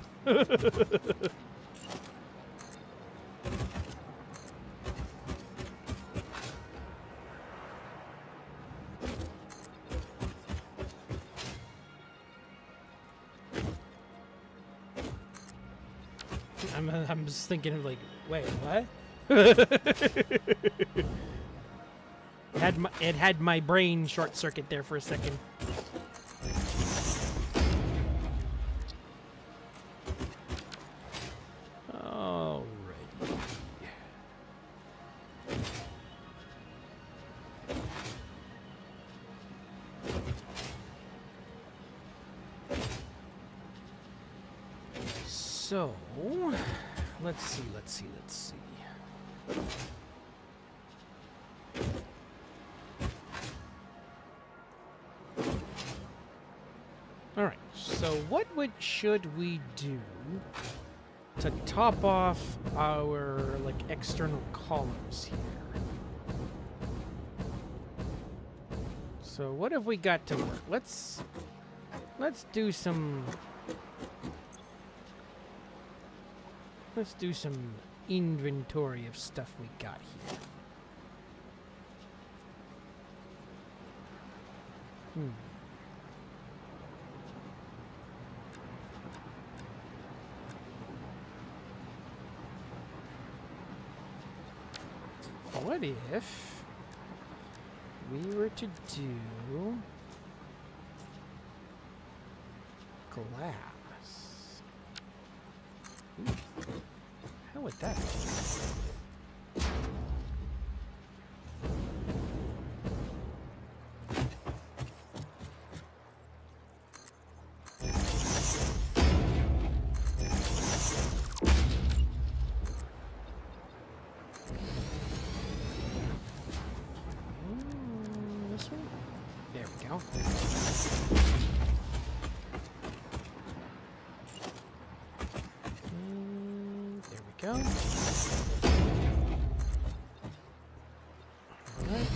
[SPEAKER 2] I'm just thinking of like, wait, what? It had my brain short circuit there for a second. Alrighty. So, let's see. Alright, so what should we do to top off our like external columns here? So what have we got to work? Let's do some inventory of stuff we got here. What if we were to do glass? Ooh. How would that be? This one? There we go. There we go. Alright.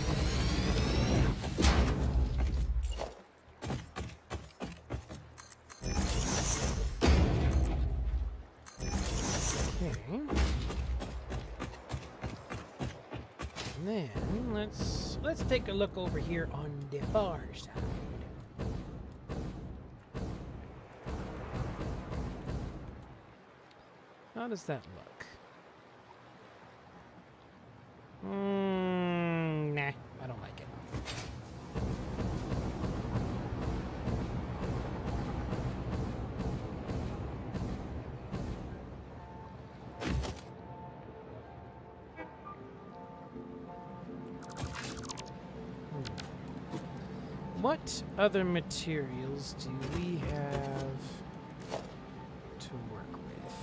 [SPEAKER 2] Okay. And then let's take a look over here on the far side. How does that look? Nah, I don't like it. What other materials do we have to work with?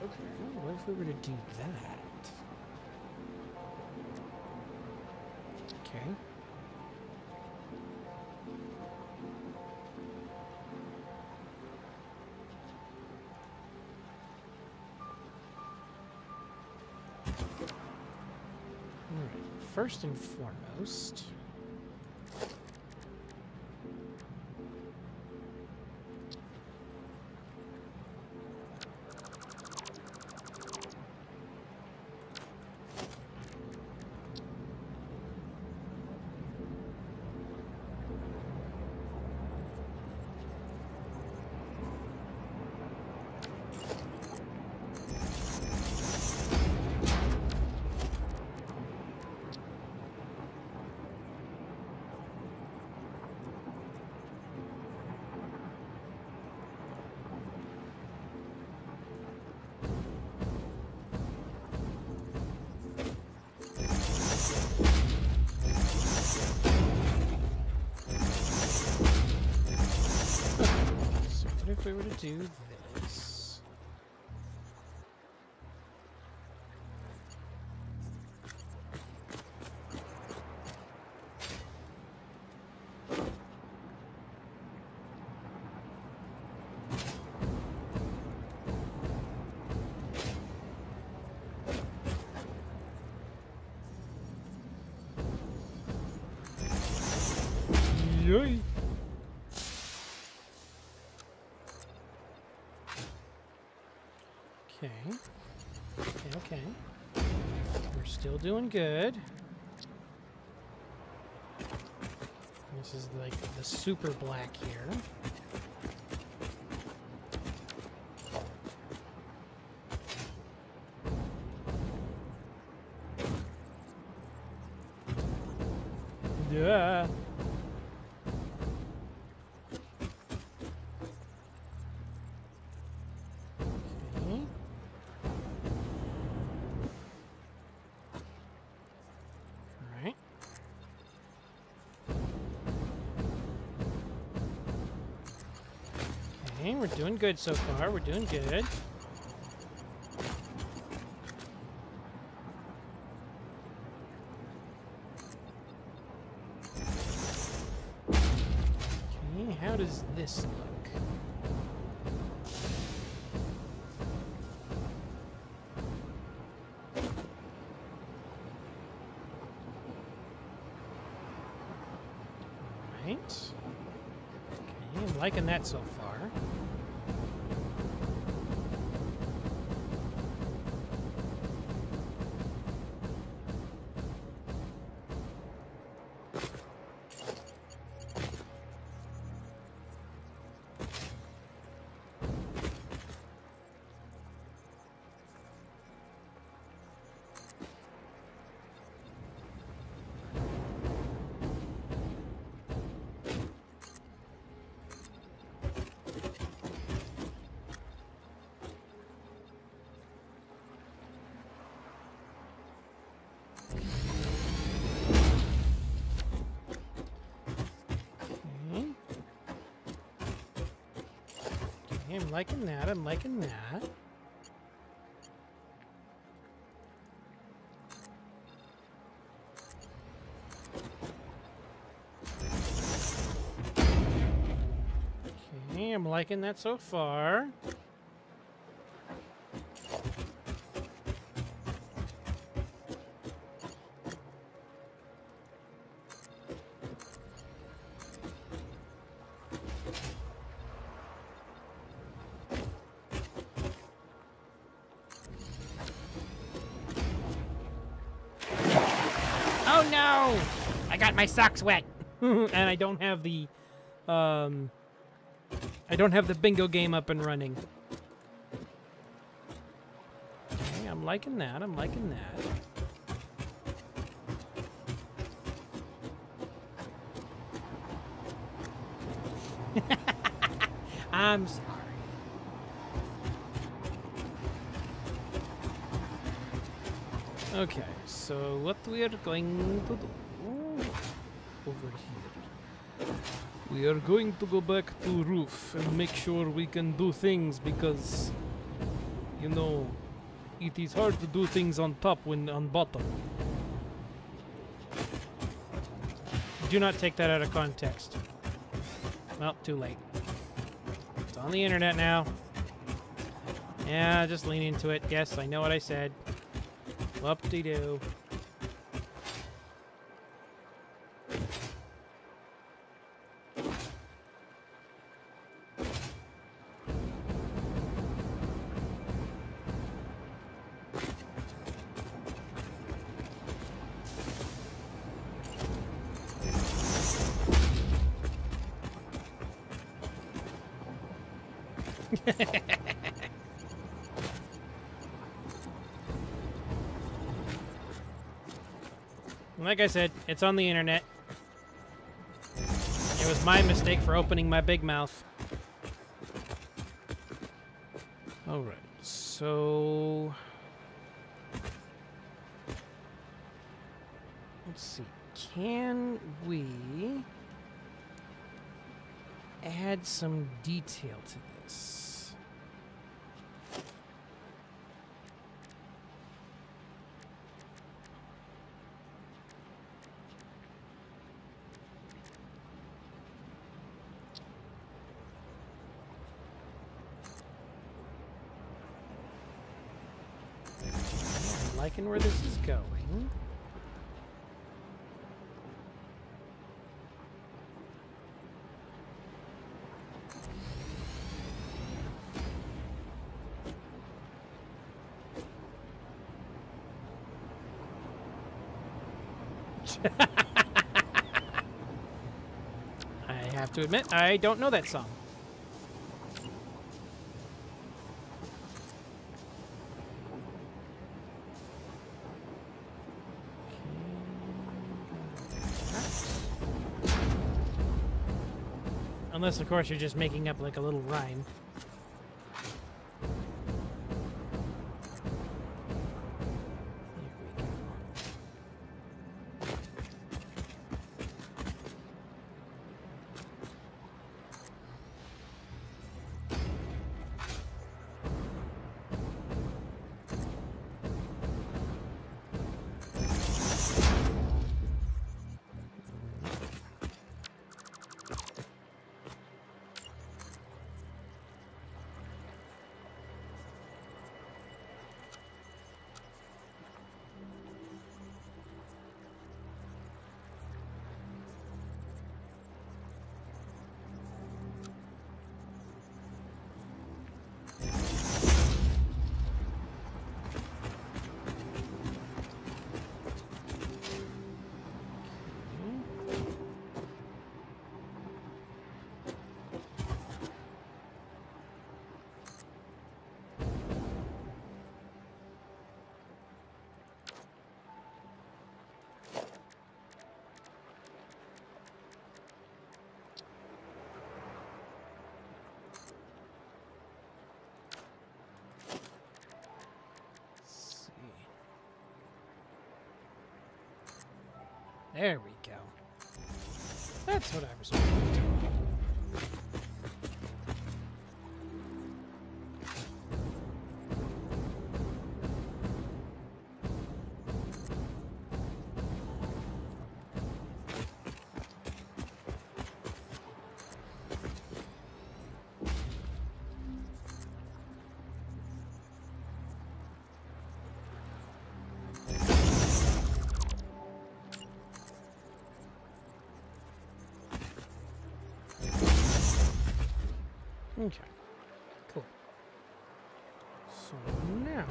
[SPEAKER 2] Okay, what if we were to do that? Okay. Alright, first and foremost, so what if we were to do this? Yay! Okay. Okay. We're still doing good. This is like the super black here. Yeah. Okay. All right. Okay, we're doing good so far. We're doing good. Okay, how does this look? Right. Okay, I'm liking that so far. Okay. Okay, I'm liking that. I'm liking that. Okay, I'm liking that so far. Oh no! I got my socks wet. And I don't have the bingo game up and running. Okay, I'm liking that. I'm liking that. I'm sorry. Okay, so what we are going to do over here. We are going to go back to roof and make sure we can do things because, you know, it is hard to do things on top when on bottom. Do not take that out of context. Well, too late. It's on the internet now. Yeah, just lean into it. Yes, I know what I said. Whoop-de-doo. Like I said, it's on the internet. It was my mistake for opening my big mouth. Alright, so... let's see. Can we add some detail to this? I'm liking where this is going. I have to admit, I don't know that song. Unless, of course, you're just making up like a little rhyme. There we go. That's what I was hoping to. Okay, cool. So now...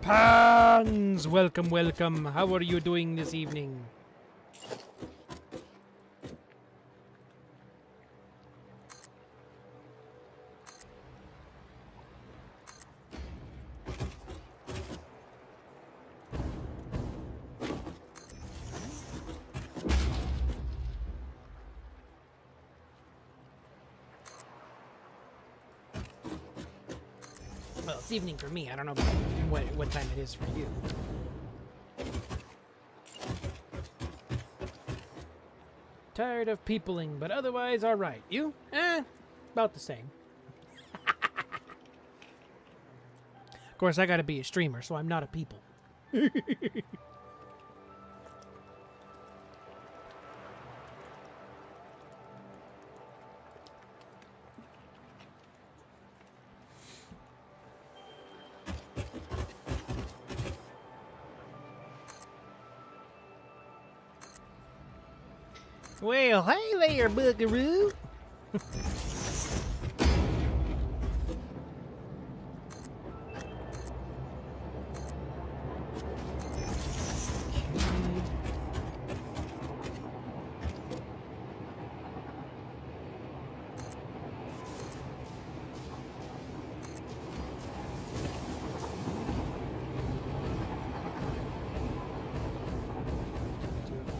[SPEAKER 2] Pans! Welcome, welcome. How are you doing this evening? Well, it's evening for me. I don't know what time it is for you. Tired of peopling, but otherwise all right. You? About the same. Of course, I gotta be a streamer, so I'm not a people. Well, hey there, buckaroo.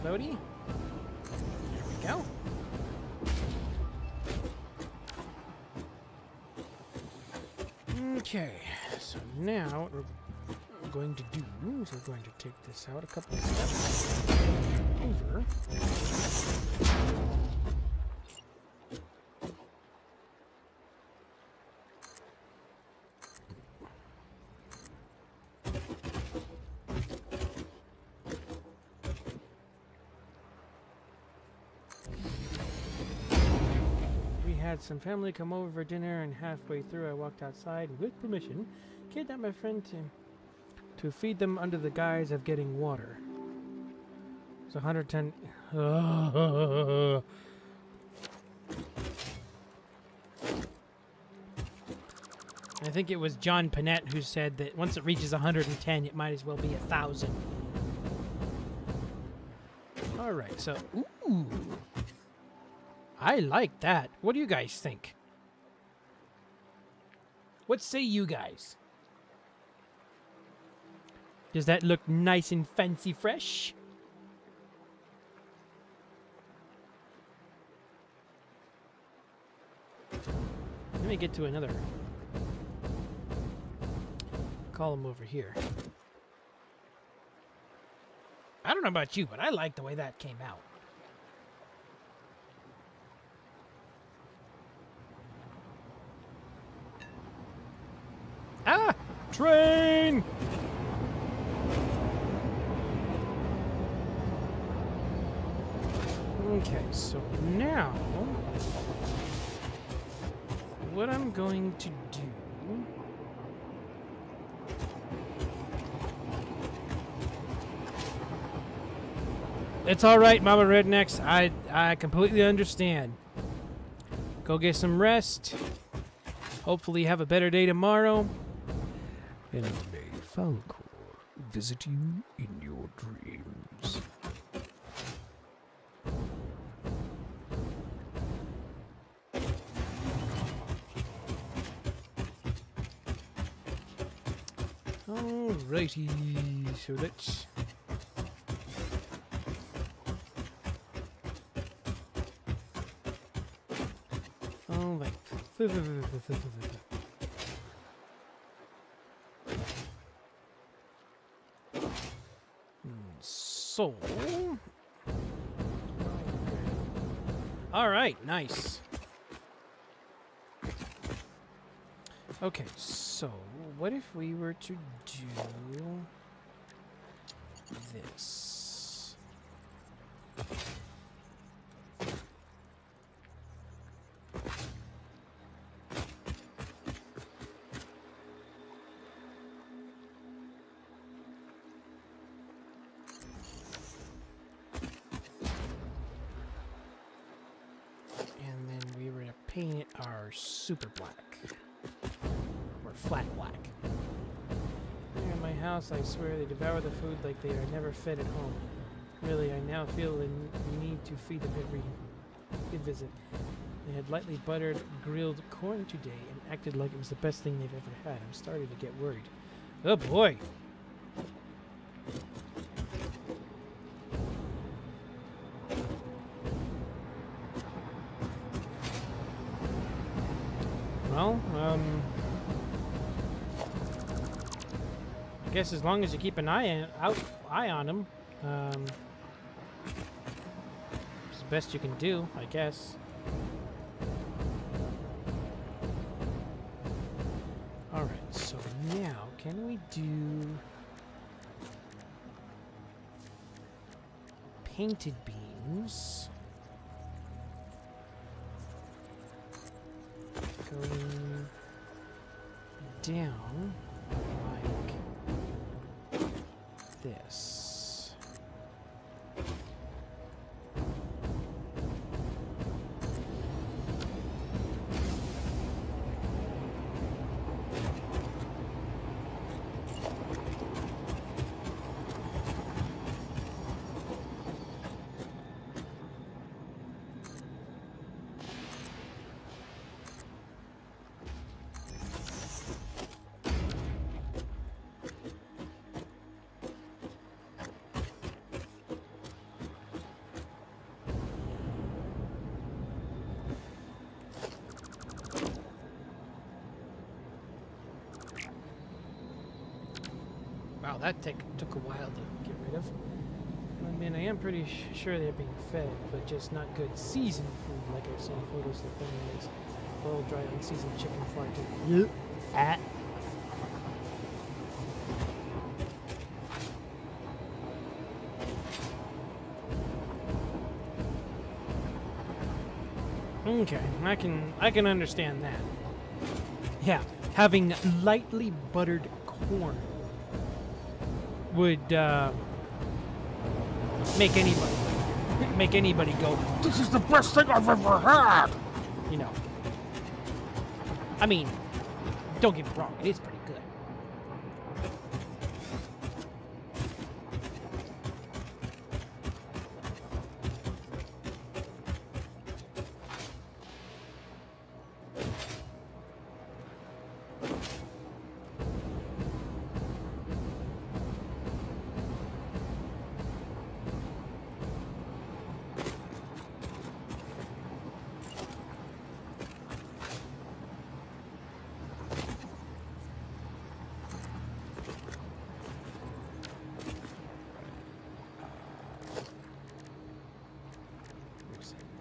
[SPEAKER 2] Floaty. There we go. Okay, so now what we're going to do is we're going to take this out a couple of steps over. Had some family come over for dinner, and halfway through I walked outside and with permission kidnapped my friend to feed them under the guise of getting water. It's 110. I think it was John Panette who said that once it reaches 110 it might as well be 1,000. Alright, so ooh, I like that. What do you guys think? What say you guys? Does that look nice and fancy fresh? Let me get to another column over here. I don't know about you, but I like the way that came out. Ah! Train! Okay, so now what I'm going to do it's all right, Mama Rednecks. I completely understand. Go get some rest. Hopefully have a better day tomorrow. And may Falcor visit you in your dreams. Alrighty, so let's... Oh, wait. So... Alright, nice. Okay, so what if we were to do this? And then we were to paint it our super black. Or flat black. Here in my house, I swear they devour the food like they are never fed at home. Really, I now feel the need to feed them every visit. They had lightly buttered grilled corn today and acted like it was the best thing they've ever had. I'm starting to get worried. Oh boy! Well, guess as long as you keep an eye on him, it's the best you can do, I guess. All right, so now can we do painted beams going down like this? Wow, that took a while to get rid of. I mean, I am pretty sure they're being fed, but just not good seasoned food, like I've seen photos of families. Boiled, dry, unseasoned chicken far too. Ah. Okay, I can understand that. Yeah, having lightly buttered corn would make anybody go, "This is the best thing I've ever had." You know. I mean, don't get me wrong, it is pretty good.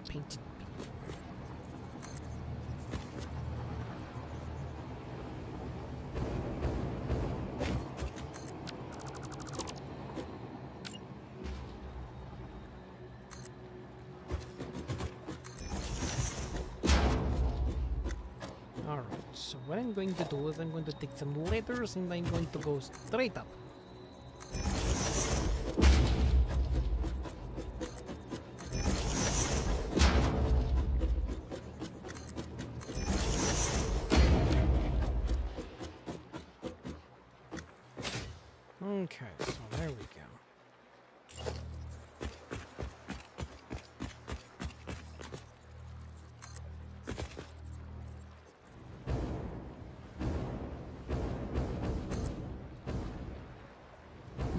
[SPEAKER 2] Painted beam. Alright, so what I'm going to do is I'm going to take some letters and I'm going to go straight up. Okay, so there we go.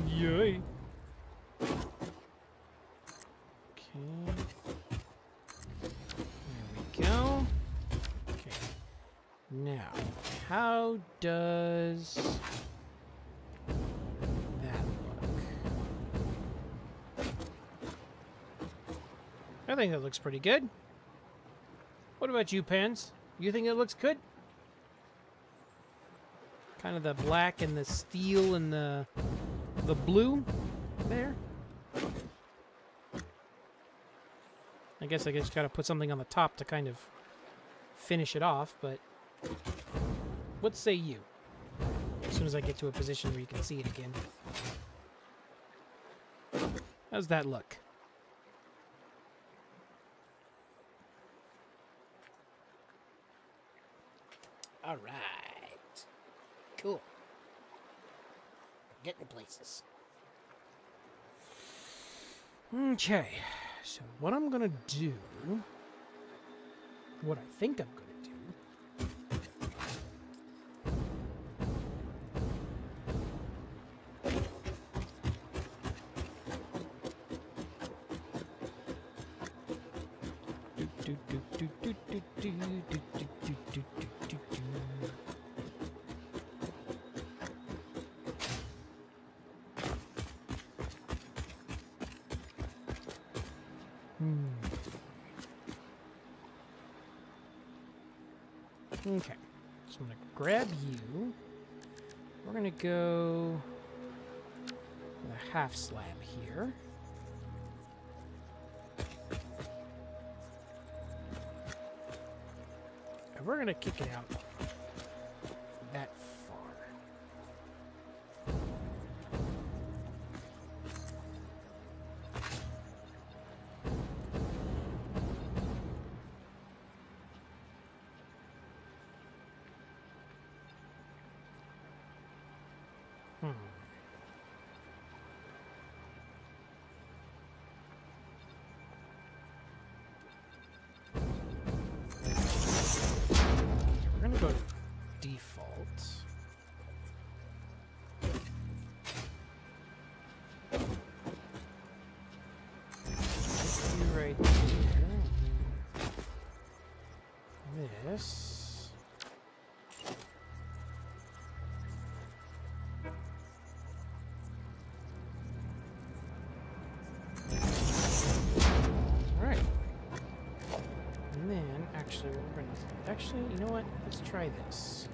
[SPEAKER 2] Yay. Okay. There we go. Okay. Now, how does I think that looks pretty good. What about you, Pens? You think it looks good? Kind of the black and the steel and the blue there. I guess gotta put something on the top to kind of finish it off, but what say you? As soon as I get to a position where you can see it again. How's that look? All right. Cool. Getting places. Okay. So what I'm gonna do, what I think I'm gonna do, Okay. So I'm gonna grab you. We're gonna go with a half slab here. And we're gonna kick it out that far. We're gonna go to default. You right there. This. Alright. And then, actually, we're gonna... Actually, you know what? Let's try this.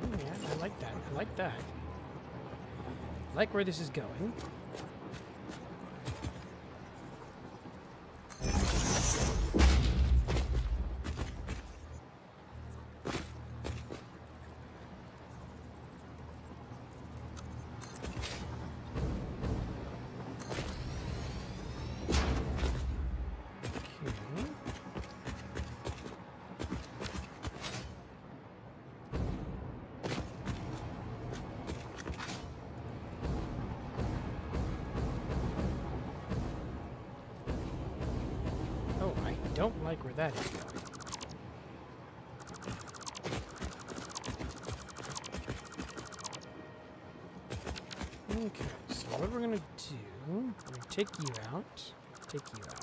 [SPEAKER 2] Okay, yeah, I like that. I like that. I like where this is going. Okay. Oh, I don't like where that is going. Okay, so what we're gonna do, we're gonna take you out, take you out.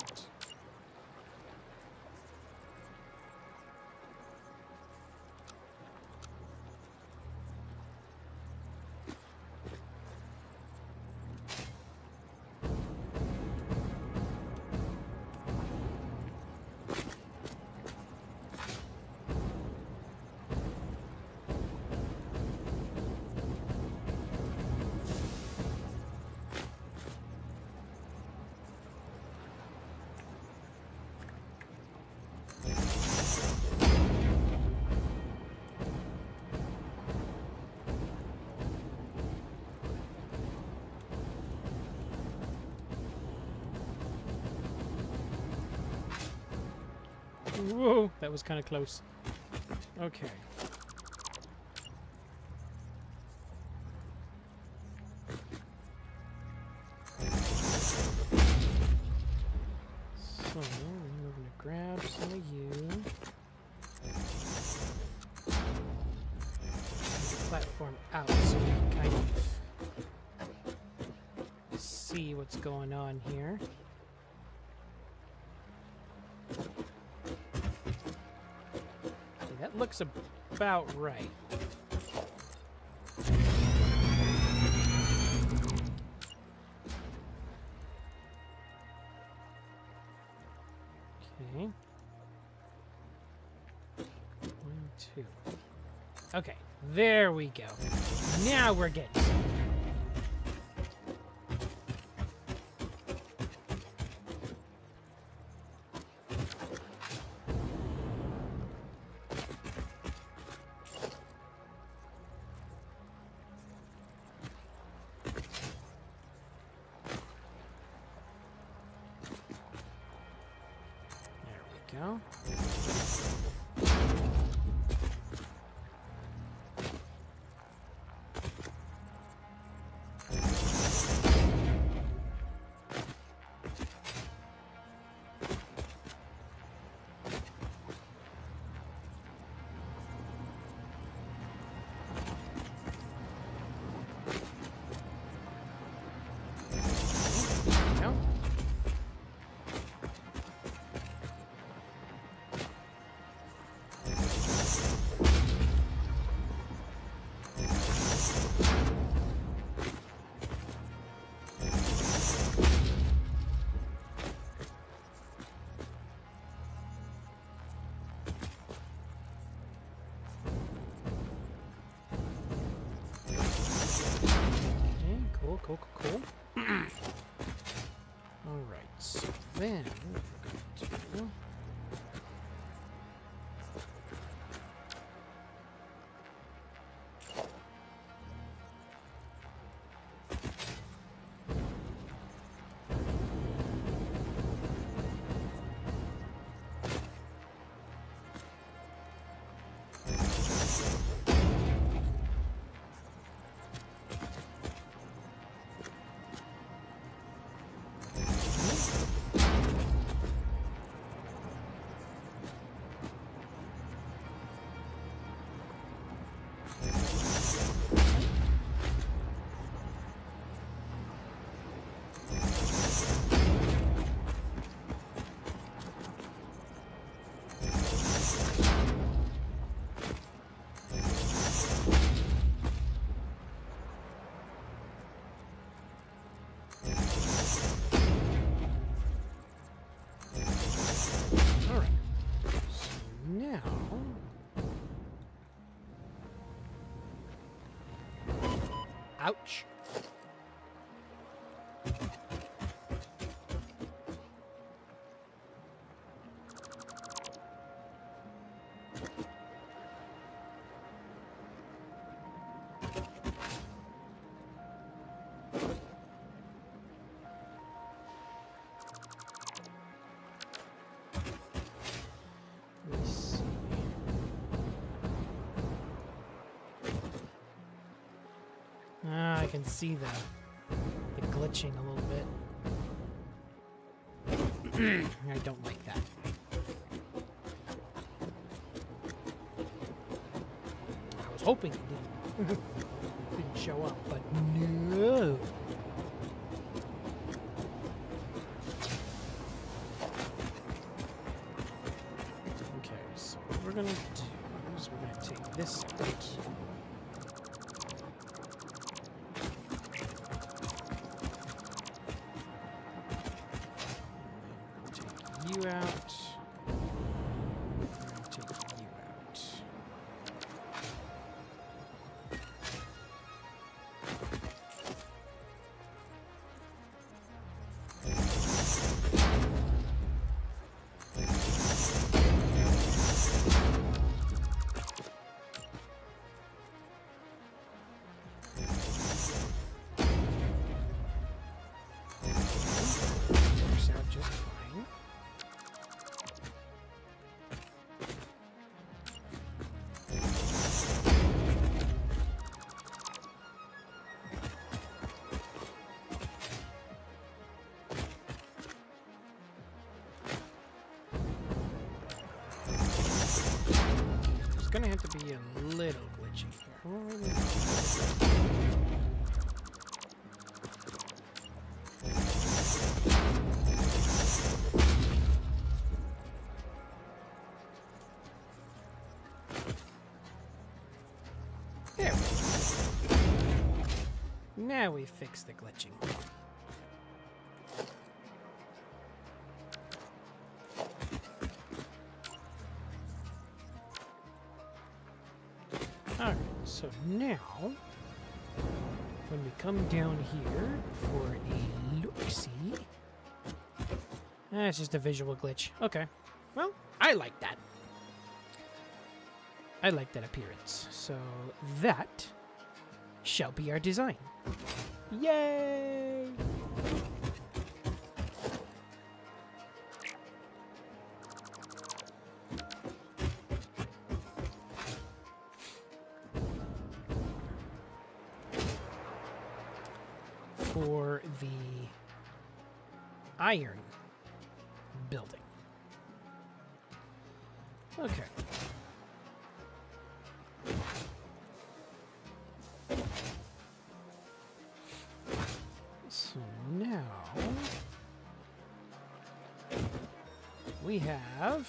[SPEAKER 2] Whoa, that was kind of close. Okay. So, we're going to grab some of you. Platform out so we can kind of see what's going on here. That looks about right. Okay. 1, 2. Okay, there we go. Now we're getting somewhere. Go. Cool, cool, cool. Alright, so then what we're gonna do. Ouch. Let's see. I can see the glitching a little bit. I don't like that. I was hoping it didn't show up, but no. Okay, so what we're gonna do is we're gonna take this out. You out. Take you out. Works out just fine. It's gonna have to be a little glitchy here. There we go. Now we fix the glitching. Alright, so now, when we come down here for a look-see... it's just a visual glitch. Okay. Well, I like that. I like that appearance. So that shall be our design. Yay! For the iron building. Okay. So now we have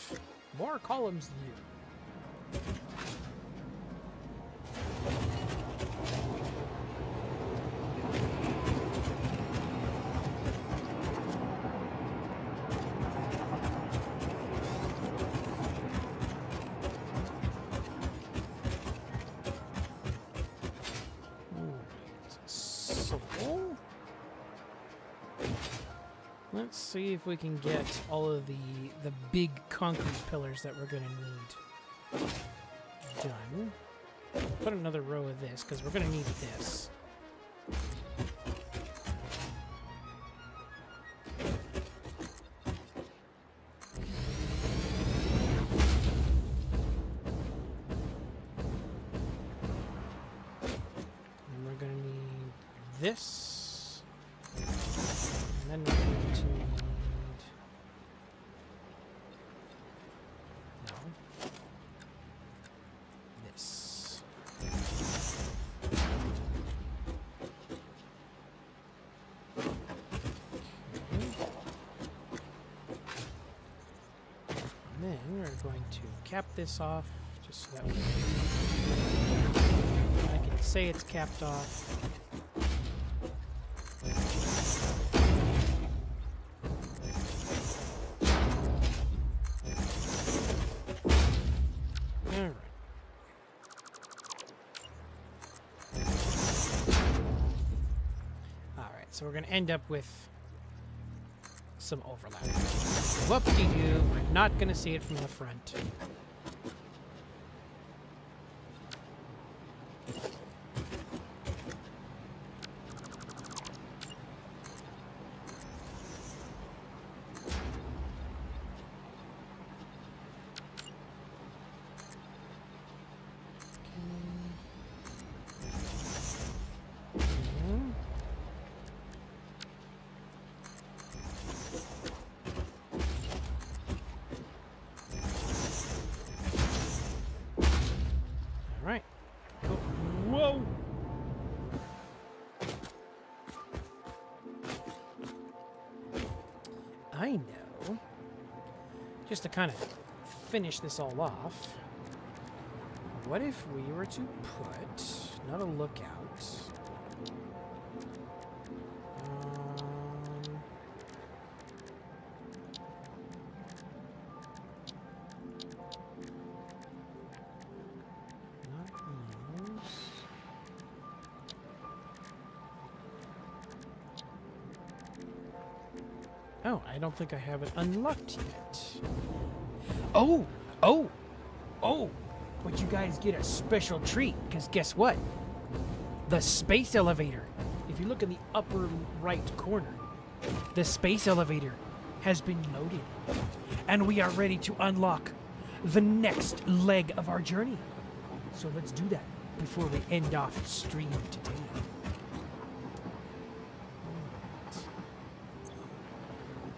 [SPEAKER 2] more columns than you. So Let's see if we can get all of the big concrete pillars that we're gonna need done. Put another row of this because we're gonna need this. And we're gonna need this. And then we're going to need... No. This. And then we're going to cap this off, just so that way I can say it's capped off. Alright. Alright, so we're going to end up with some overlap. Whoop-de-doo, we're not going to see it from the front. Alright. Cool. Whoa! I know. Just to kind of finish this all off, what if we were to put, not a lookout, oh, I don't think I have it unlocked yet. Oh! Oh! Oh! But you guys get a special treat, because guess what? The space elevator. If you look in the upper right corner, the space elevator has been loaded. And we are ready to unlock the next leg of our journey. So let's do that before we end off stream today.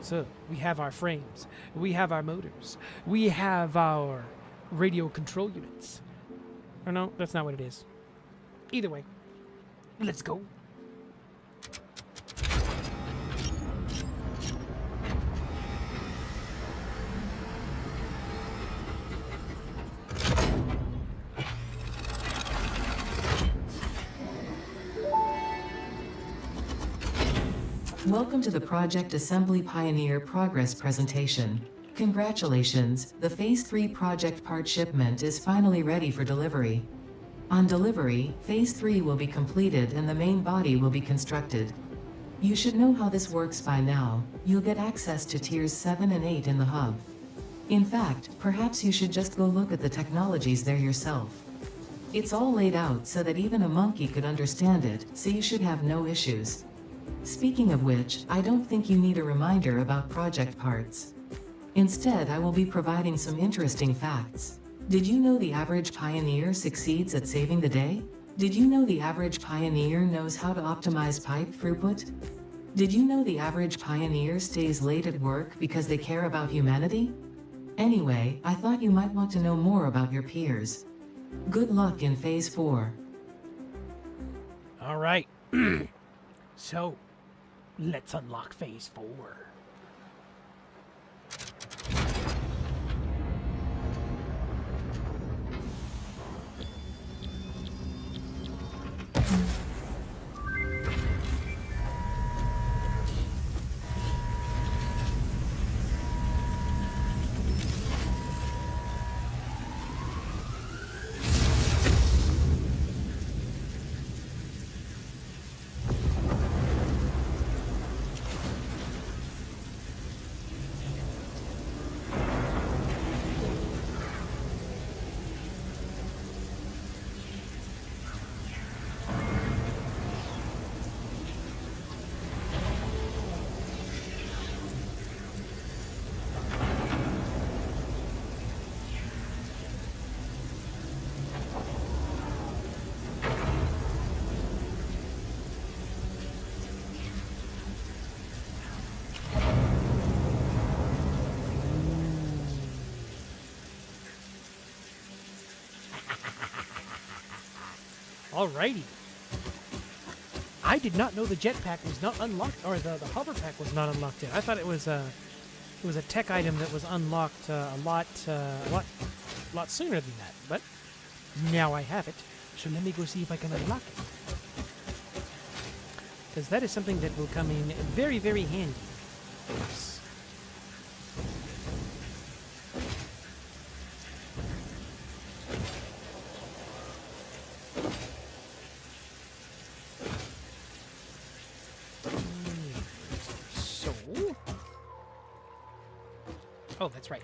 [SPEAKER 2] So, we have our frames, we have our motors, we have our radio control units. Or no, that's not what it is. Either way, let's go.
[SPEAKER 3] Welcome to the Project Assembly Pioneer Progress presentation. Congratulations, the Phase 3 project part shipment is finally ready for delivery. On delivery, Phase 3 will be completed and the main body will be constructed. You should know how this works by now. You'll get access to Tiers 7 and 8 in the hub. In fact, perhaps you should just go look at the technologies there yourself. It's all laid out so that even a monkey could understand it, so you should have no issues. Speaking of which, I don't think you need a reminder about project parts. Instead, I will be providing some interesting facts. Did you know the average pioneer succeeds at saving the day? Did you know the average pioneer knows how to optimize pipe throughput? Did you know the average pioneer stays late at work because they care about humanity? Anyway, I thought you might want to know more about your peers. Good luck in Phase 4.
[SPEAKER 2] All right. So, let's unlock Phase 4. Alrighty. I did not know the jetpack was not unlocked, or the hover pack was not unlocked yet. I thought it was a tech item that was unlocked a lot sooner than that. But now I have it, so let me go see if I can unlock it. Because that is something that will come in very, very handy for us. Oh, that's right.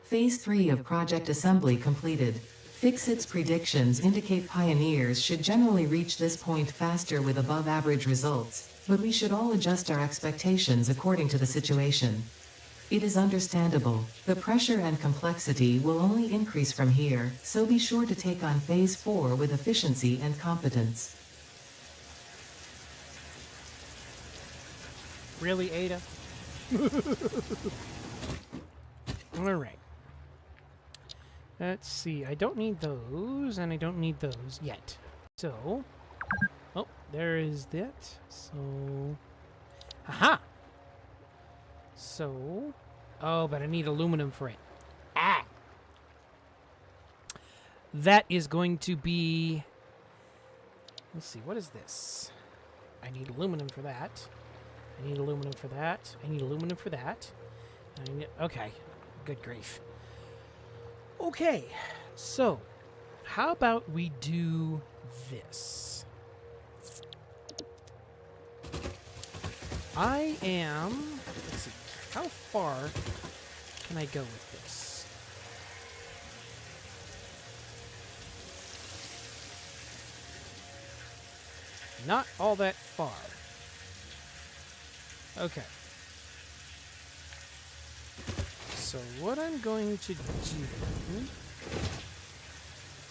[SPEAKER 3] Phase 3 of Project Assembly completed. Fixit's predictions indicate pioneers should generally reach this point faster with above-average results, but we should all adjust our expectations according to the situation. It is understandable. The pressure and complexity will only increase from here, so be sure to take on Phase 4 with efficiency and competence.
[SPEAKER 2] Really, Ada? Alright. Let's see. I don't need those, and I don't need those yet. So... Oh, there is that. So... Aha! So... Oh, but I need aluminum for it. Ah! That is going to be... Let's see, what is this? I need aluminum for that. I need aluminum for that. I need aluminum for that. Okay. Good grief. Okay. So, how about we do this? I am... Let's see. How far can I go with this? Not all that far. Okay. So what I'm going to do...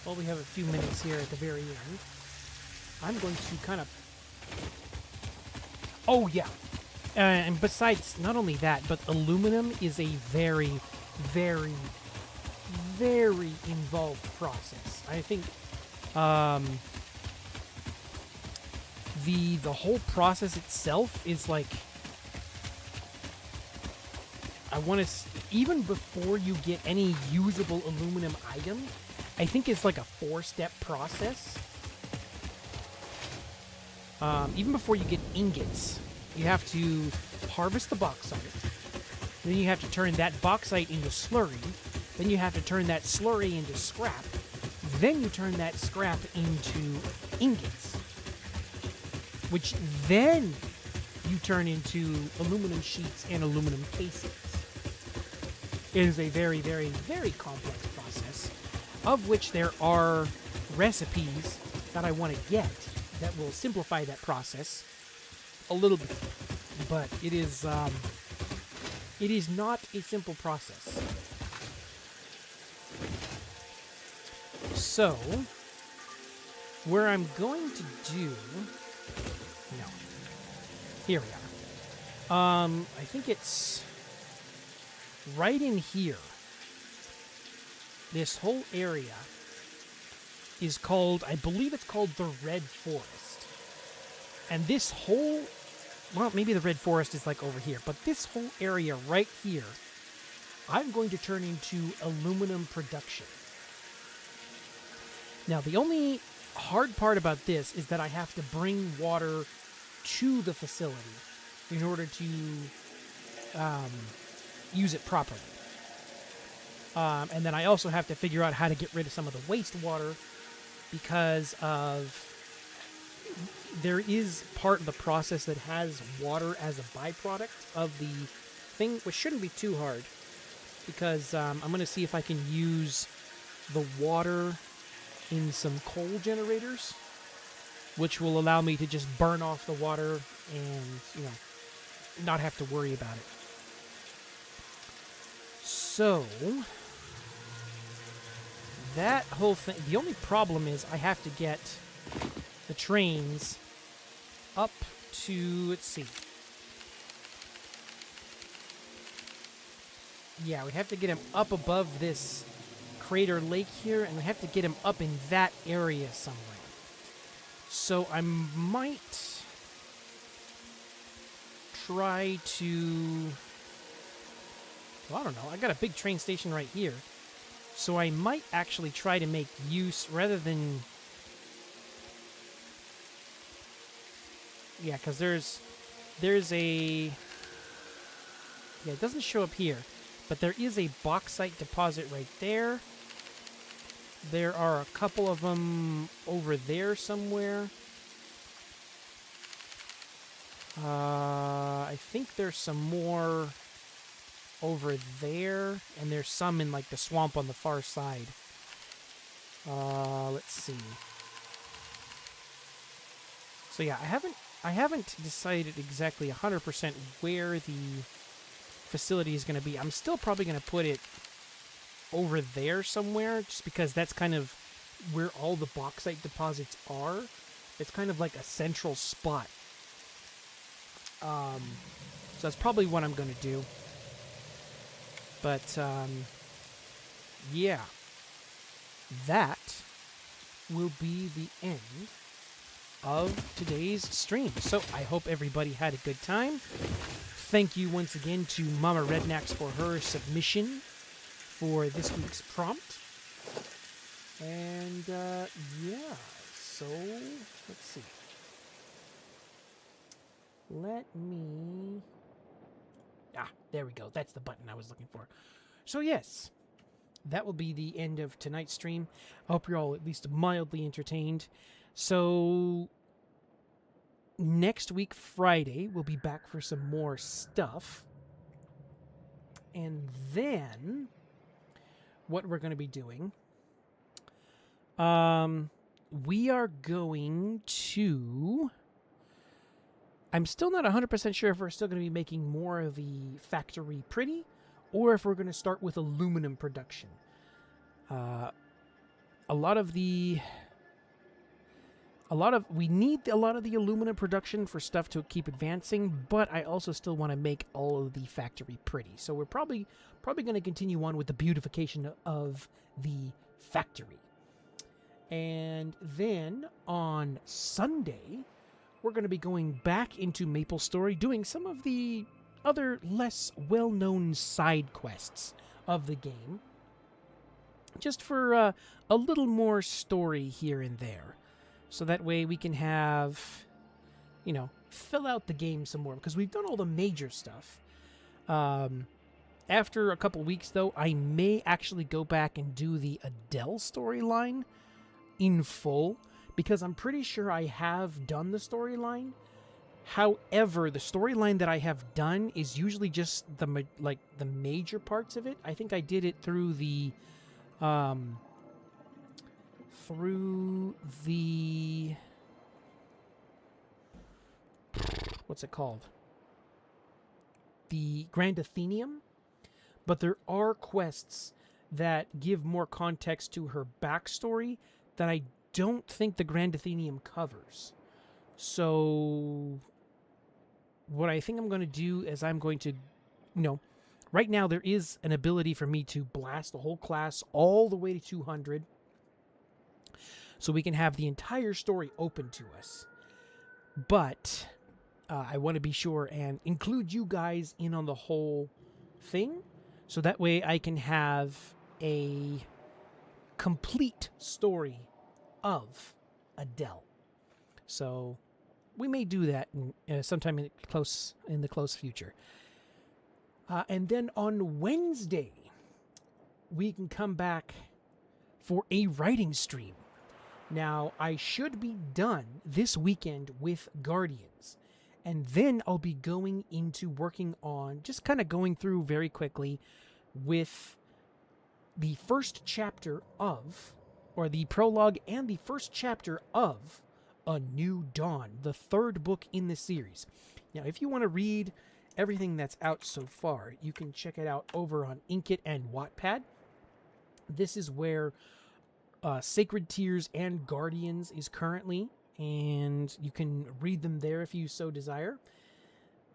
[SPEAKER 2] Well, we have a few minutes here at the very end. I'm going to kind of... Oh, yeah. And besides, not only that, but aluminum is a very, very, very involved process. I think the whole process itself is like... I want to... Even before you get any usable aluminum item, I think it's like a 4-step process. Even before you get ingots, you have to harvest the bauxite. Then you have to turn that bauxite into slurry. Then you have to turn that slurry into scrap. Then you turn that scrap into ingots, which then you turn into aluminum sheets and aluminum casings. It is a very, very, very complex process, of which there are recipes that I want to get that will simplify that process a little bit. But it is not a simple process. So, where I'm going to do... No. Here we are. I think it's right in here. This whole area is called, I believe it's called the Red Forest. And this whole, well, maybe the Red Forest is like over here, but this whole area right here, I'm going to turn into aluminum production. Now, the only hard part about this is that I have to bring water to the facility in order to use it properly. And then I also have to figure out how to get rid of some of the wastewater because of there is part of the process that has water as a byproduct of the thing, which shouldn't be too hard because I'm going to see if I can use the water in some coal generators, which will allow me to just burn off the water and, you know, not have to worry about it. So, that whole thing, the only problem is I have to get the trains up to, let's see. Yeah, we have to get them up above this Crater Lake here, and we have to get him up in that area somewhere. So I might try to... Well, I don't know. I got a big train station right here. So I might actually try to make use, rather than... Yeah, because there's a... Yeah, it doesn't show up here, but there is a bauxite deposit right there. There are a couple of them over there somewhere. I think there's some more over there, and there's some in like the swamp on the far side. Let's see. So yeah, I haven't decided exactly 100% where the facility is going to be. I'm still probably going to put it over there somewhere, just because that's kind of where all the bauxite deposits are. It's kind of like a central spot. So that's probably what I'm going to do. But, yeah. That will be the end of today's stream. So I hope everybody had a good time. Thank you once again to Mama Rednax for her submission for this week's prompt. And, yeah. So, let's see. Let me... Ah, there we go. That's the button I was looking for. So, yes. That will be the end of tonight's stream. I hope you're all at least mildly entertained. So, next week, Friday, we'll be back for some more stuff. And then, what we're going to be doing, we are going to... I'm still not 100% sure if we're still going to be making more of the factory pretty, or if we're going to start with aluminum production. We need a lot of the aluminum production for stuff to keep advancing, but I also still want to make all of the factory pretty. So we're probably going to continue on with the beautification of the factory. And then on Sunday, we're going to be going back into MapleStory, doing some of the other less well-known side quests of the game, just for a little more story here and there. So that way we can have, fill out the game some more, because we've done all the major stuff. After a couple weeks, though, I may actually go back and do the Adele storyline in full, because I'm pretty sure I have done the storyline. However, the storyline that I have done is usually just the major parts of it. I think I did it through the what's it called? The Grand Athenium. But there are quests that give more context to her backstory that I don't think the Grand Athenium covers. So what I think I'm going to do is I'm going to, right now there is an ability for me to blast the whole class all the way to 200, so we can have the entire story open to us. But I want to be sure and include you guys in on the whole thing, so that way I can have a complete story of Adele. So we may do that sometime in the close future. And then on Wednesday, we can come back for a writing stream. Now, I should be done this weekend with Guardians. And then I'll be going into working on, just kind of going through very quickly with the first chapter of, or the prologue and the first chapter of A New Dawn, the third book in the series. Now, if you want to read everything that's out so far, you can check it out over on Inkitt and Wattpad. This is where Sacred Tears and Guardians is currently, and you can read them there if you so desire.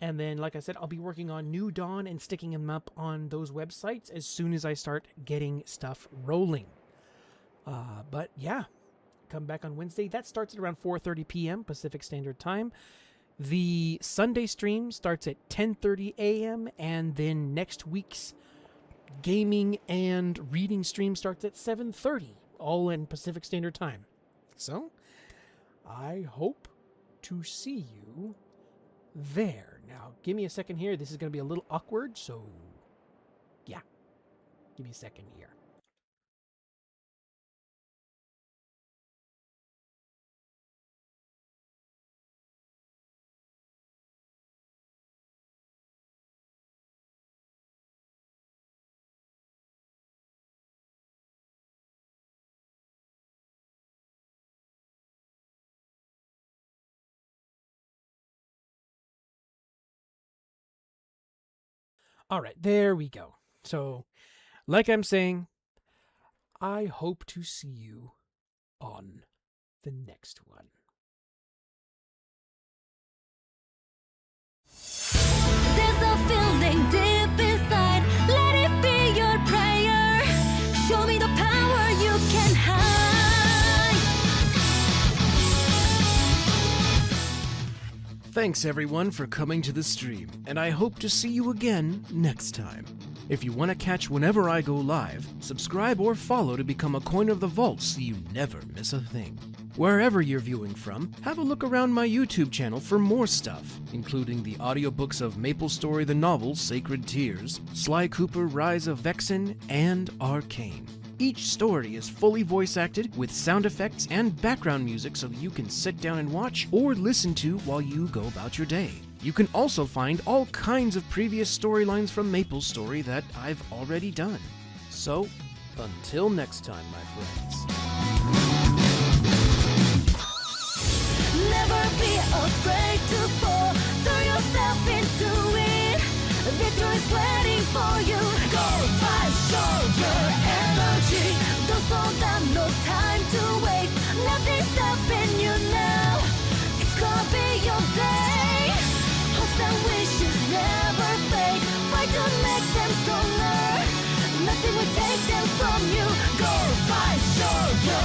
[SPEAKER 2] And then, like I said, I'll be working on New Dawn and sticking them up on those websites as soon as I start getting stuff rolling. But yeah, come back on Wednesday. That starts at around 4:30 p.m. Pacific Standard Time. The Sunday stream starts at 10:30 a.m. and then next week's gaming and reading stream starts at 7:30, all in Pacific Standard Time. So, I hope to see you there. Now, give me a second here. This is going to be a little awkward, so yeah. Give me a second here. All right, there we go. So, like I'm saying, I hope to see you on the next one.
[SPEAKER 4] There's a feeling deep inside. Let it be your prayer. Show me the power you can hide.
[SPEAKER 1] Thanks everyone for coming to the stream, and I hope to see you again next time. If you want to catch whenever I go live, subscribe or follow to become a coin of the vault so you never miss a thing. Wherever you're viewing from, have a look around my YouTube channel for more stuff, including the audiobooks of MapleStory the novel Sacred Tears, Sly Cooper Rise of Vexen, and Arcane. Each story is fully voice acted with sound effects and background music so you can sit down and watch or listen to while you go about your day. You can also find all kinds of previous storylines from MapleStory that I've already done. So, until next time, my friends.
[SPEAKER 4] Never be afraid to fall. Throw yourself into it. Victory's waiting for you. Go fight, show your energy. Don't slow down, no time to wait. Nothing's stopping you now. It's gonna be your day. Hopes and wishes never fade. Fight to make them stronger. Nothing will take them from you. Go fight, show your